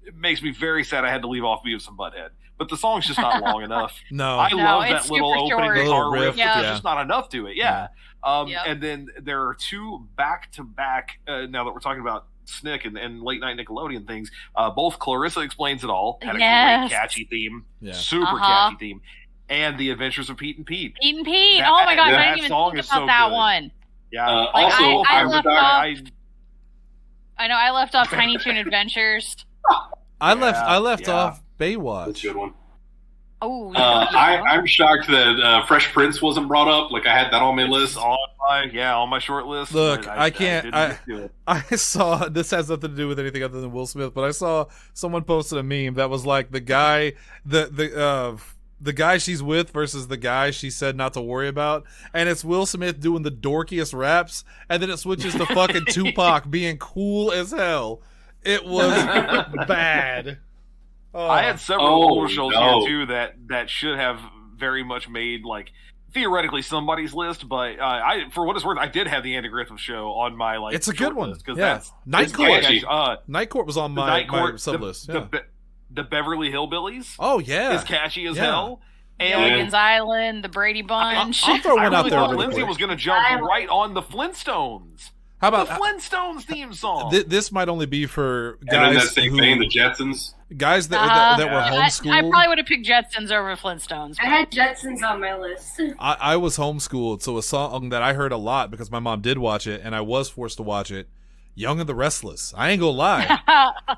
[SPEAKER 2] It makes me very sad I had to leave off Beavis and Butthead. But the song's just not long enough.
[SPEAKER 1] No.
[SPEAKER 2] I love that little opening guitar riff.
[SPEAKER 1] Yeah.
[SPEAKER 2] There's just not enough to it. Yeah. And then there are 2 back-to-back, now that we're talking about Snick and late night Nickelodeon things, both Clarissa Explains It All had a great catchy theme. Yeah. Super catchy theme. And The Adventures of Pete and Pete.
[SPEAKER 4] Pete and Pete. Oh my god, I didn't even think about that one.
[SPEAKER 2] Yeah.
[SPEAKER 5] Also,
[SPEAKER 4] I know I left off Tiny Toon Adventures.
[SPEAKER 1] I left off Baywatch.
[SPEAKER 5] That's a good one.
[SPEAKER 4] Oh,
[SPEAKER 5] I'm shocked that Fresh Prince wasn't brought up. Like, I had that on my list.
[SPEAKER 2] On my short list.
[SPEAKER 1] Look, I can't. I saw, this has nothing to do with anything other than Will Smith, but I saw someone posted a meme that was like the guy the guy she's with versus the guy she said not to worry about, and it's Will Smith doing the dorkiest raps, and then it switches to fucking Tupac being cool as hell. It was bad.
[SPEAKER 2] I had several older shows here too that should have very much made theoretically somebody's list, but I, for what it's worth, I did have the Andy Griffith Show on my
[SPEAKER 1] It's a good one.
[SPEAKER 2] That's
[SPEAKER 1] Night Court. Night Court was on my sub list.
[SPEAKER 2] The Beverly Hillbillies.
[SPEAKER 1] Oh yeah,
[SPEAKER 2] is catchy as hell.
[SPEAKER 4] And Gilligan's Island, the Brady Bunch.
[SPEAKER 1] I'll throw one out there.
[SPEAKER 2] Lindsay was going to jump right on the Flintstones.
[SPEAKER 1] How about
[SPEAKER 2] the Flintstones theme song?
[SPEAKER 1] This might only be for guys
[SPEAKER 5] and in that same vein, the Jetsons.
[SPEAKER 1] Guys that were homeschooled.
[SPEAKER 4] I probably would have picked Jetsons over Flintstones.
[SPEAKER 3] I had Jetsons on my list.
[SPEAKER 1] I was homeschooled, so a song that I heard a lot because my mom did watch it, and I was forced to watch it. Young and the Restless. I ain't gonna lie.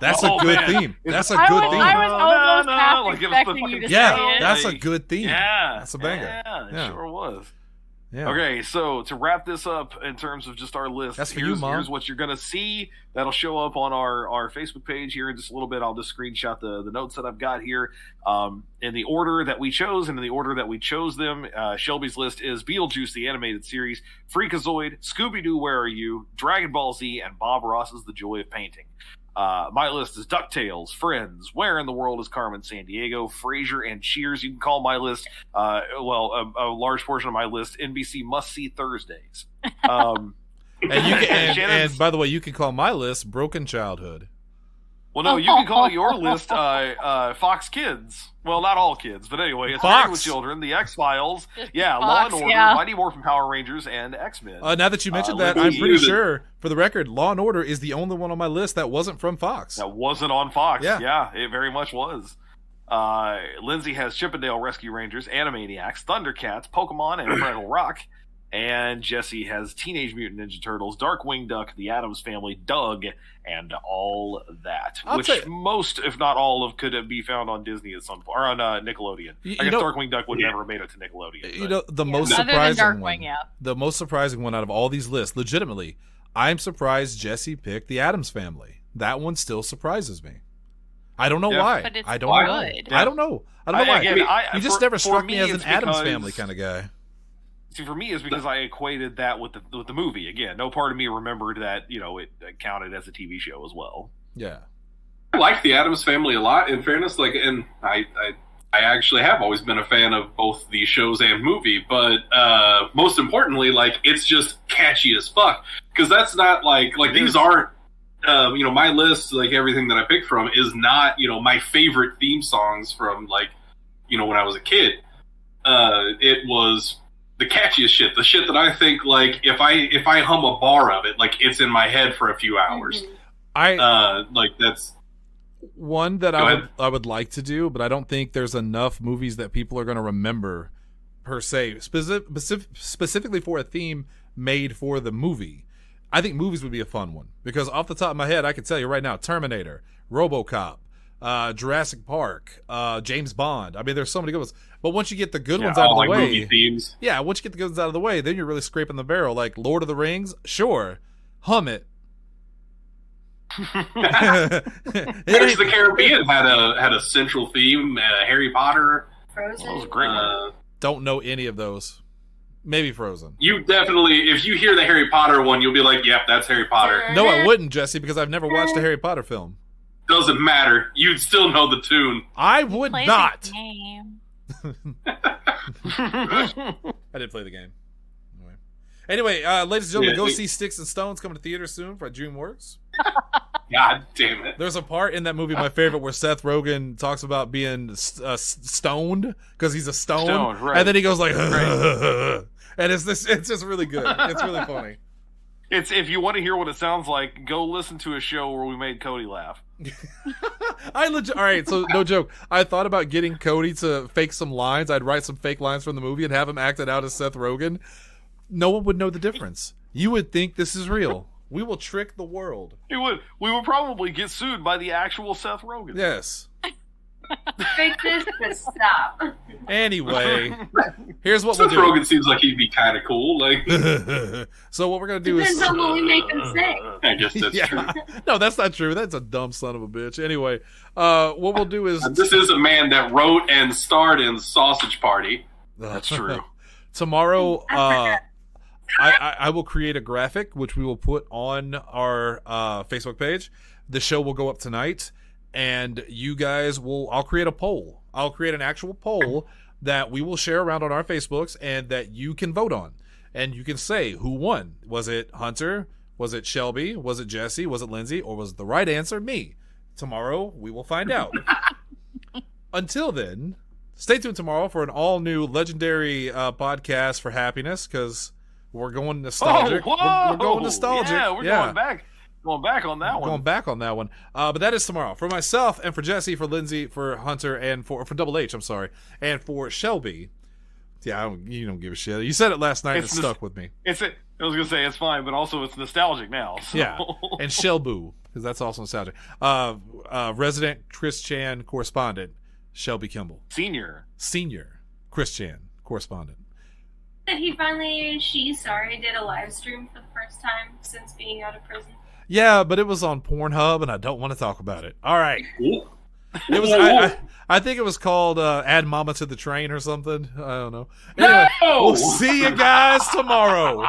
[SPEAKER 1] That's a good theme. That's a good theme.
[SPEAKER 4] I was almost half expecting you to say it.
[SPEAKER 1] That's a good theme.
[SPEAKER 2] Yeah.
[SPEAKER 1] That's a banger.
[SPEAKER 2] Yeah, it sure was.
[SPEAKER 1] Yeah.
[SPEAKER 2] Okay, so to wrap this up in terms of just our list,
[SPEAKER 1] That's for you, Mom.
[SPEAKER 2] Here's what you're going to see. That'll show up on our Facebook page here in just a little bit. I'll just screenshot the notes that I've got here. In the order that we chose and in the order that we chose them, Shelby's list is Beetlejuice, the animated series, Freakazoid, Scooby-Doo, Where Are You?, Dragon Ball Z, and Bob Ross's The Joy of Painting. My list is DuckTales, Friends, Where in the World is Carmen Sandiego, Frasier, and Cheers. You can call my list, a large portion of my list, NBC Must-See Thursdays.
[SPEAKER 1] And by the way, you can call my list Broken Childhood.
[SPEAKER 2] Well, no, you can call your list Fox Kids. Well, not all kids, but anyway, it's Married with Children, The X-Files, Law and Order, Mighty Morphin Power Rangers, and X-Men.
[SPEAKER 1] Now that you mentioned that, I'm pretty sure, for the record, Law and Order is the only one on my list that wasn't from Fox.
[SPEAKER 2] That wasn't on Fox.
[SPEAKER 1] Yeah,
[SPEAKER 2] it very much was. Lindsay has Chippendale Rescue Rangers, Animaniacs, Thundercats, Pokemon, and Fraggle Rock. And Jesse has Teenage Mutant Ninja Turtles, Darkwing Duck, The Addams Family, Doug, and all that. Most, if not all, of could be found on Disney at some point, or on Nickelodeon. I guess Darkwing Duck would never have made it to Nickelodeon.
[SPEAKER 1] The most surprising one. The most surprising one out of all these lists, legitimately, I'm surprised Jesse picked The Addams Family. That one still surprises me. I don't know why.
[SPEAKER 4] But it's
[SPEAKER 1] I don't know.
[SPEAKER 4] good.
[SPEAKER 1] I don't know why. You just never struck me as an Addams Family kind of guy.
[SPEAKER 2] See, for me, it's because I equated that with the movie. Again, no part of me remembered that it counted as a TV show as well.
[SPEAKER 1] Yeah,
[SPEAKER 5] I like the Addams Family a lot. In fairness, and I actually have always been a fan of both the shows and movie. But most importantly, it's just catchy as fuck, because that's not these aren't. My list, everything that I picked from, is not my favorite theme songs from when I was a kid. It was the catchiest shit, the shit that I think if I hum a bar of it, it's in my head for a few hours. That's
[SPEAKER 1] one that I would like to do, but I don't think there's enough movies that people are going to remember per se, specifically for a theme made for the movie. I think movies would be a fun one, because off the top of my head, I can tell you right now, Terminator, RoboCop, Jurassic Park, James Bond. I mean, there's so many good ones. But once you get the good ones out of the way,
[SPEAKER 5] movie themes.
[SPEAKER 1] Yeah, once you get the good ones out of the way, then you're really scraping the barrel. Like Lord of the Rings, sure, hum it.
[SPEAKER 5] Pirates of the Caribbean had a central theme. Harry Potter,
[SPEAKER 3] Frozen.
[SPEAKER 2] That was a great one.
[SPEAKER 1] Don't know any of those. Maybe Frozen.
[SPEAKER 5] You definitely, if you hear the Harry Potter one, you'll be like, "Yep, that's Harry Potter."
[SPEAKER 1] No, I wouldn't, Jesse, because I've never watched a Harry Potter film.
[SPEAKER 5] Doesn't matter. You'd still know the tune.
[SPEAKER 1] I would not. I did play the game. Anyway, ladies and gentlemen, go see Sticks and Stones coming to theaters soon for DreamWorks.
[SPEAKER 5] God damn it.
[SPEAKER 1] There's a part in that movie, my favorite, where Seth Rogen talks about being stoned because he's a stone. Right. And then he goes like, and it's just really good. It's really funny.
[SPEAKER 2] It's, if you want to hear what it sounds like, go listen to a show where we made Cody laugh.
[SPEAKER 1] All right, so no joke. I thought about getting Cody to fake some lines. I'd write some fake lines from the movie and have him act it out as Seth Rogen. No one would know the difference. You would think this is real. We will trick the world.
[SPEAKER 2] We would probably get sued by the actual Seth Rogen.
[SPEAKER 1] Yes.
[SPEAKER 3] Fake this to stop.
[SPEAKER 1] Anyway, here's what
[SPEAKER 5] Seth
[SPEAKER 1] we'll do.
[SPEAKER 5] Rogen seems like he'd be kind of cool.
[SPEAKER 1] So what we're gonna do
[SPEAKER 3] Depends
[SPEAKER 1] is
[SPEAKER 3] on what we make them say.
[SPEAKER 5] I guess that's true.
[SPEAKER 1] No, that's not true. That's a dumb son of a bitch. Anyway, what we'll do is
[SPEAKER 5] this is a man that wrote and starred in Sausage Party.
[SPEAKER 2] That's true.
[SPEAKER 1] Tomorrow, I will create a graphic which we will put on our Facebook page. The show will go up tonight, and you guys I'll create a poll. I'll create an actual poll that we will share around on our Facebooks and that you can vote on. And you can say who won. Was it Hunter? Was it Shelby? Was it Jesse? Was it Lindsay? Or was the right answer me? Tomorrow, we will find out. Until then, stay tuned tomorrow for an all-new legendary podcast for happiness, because we're going nostalgic.
[SPEAKER 2] Oh,
[SPEAKER 1] we're going nostalgic.
[SPEAKER 2] Yeah, we're going back. Going back on that one.
[SPEAKER 1] Going back on that one. But that is tomorrow. For myself and for Jesse, for Lindsay, for Hunter, and for Double H, I'm sorry, and for Shelby. Yeah, you don't give a shit. You said it last night and it stuck with me.
[SPEAKER 2] I was going to say it's fine, but also it's nostalgic now. So.
[SPEAKER 1] Yeah, and Shelboo, because that's also nostalgic. Resident Chris Chan correspondent, Shelby Kimball.
[SPEAKER 2] Senior
[SPEAKER 1] Chris Chan correspondent.
[SPEAKER 3] That he finally, did a live stream for the first time since being out of prison.
[SPEAKER 1] Yeah, but it was on Pornhub, and I don't want to talk about it. All right. It was. I think it was called "Add Mama to the Train" or something. I don't know. Anyway, we'll see you guys tomorrow.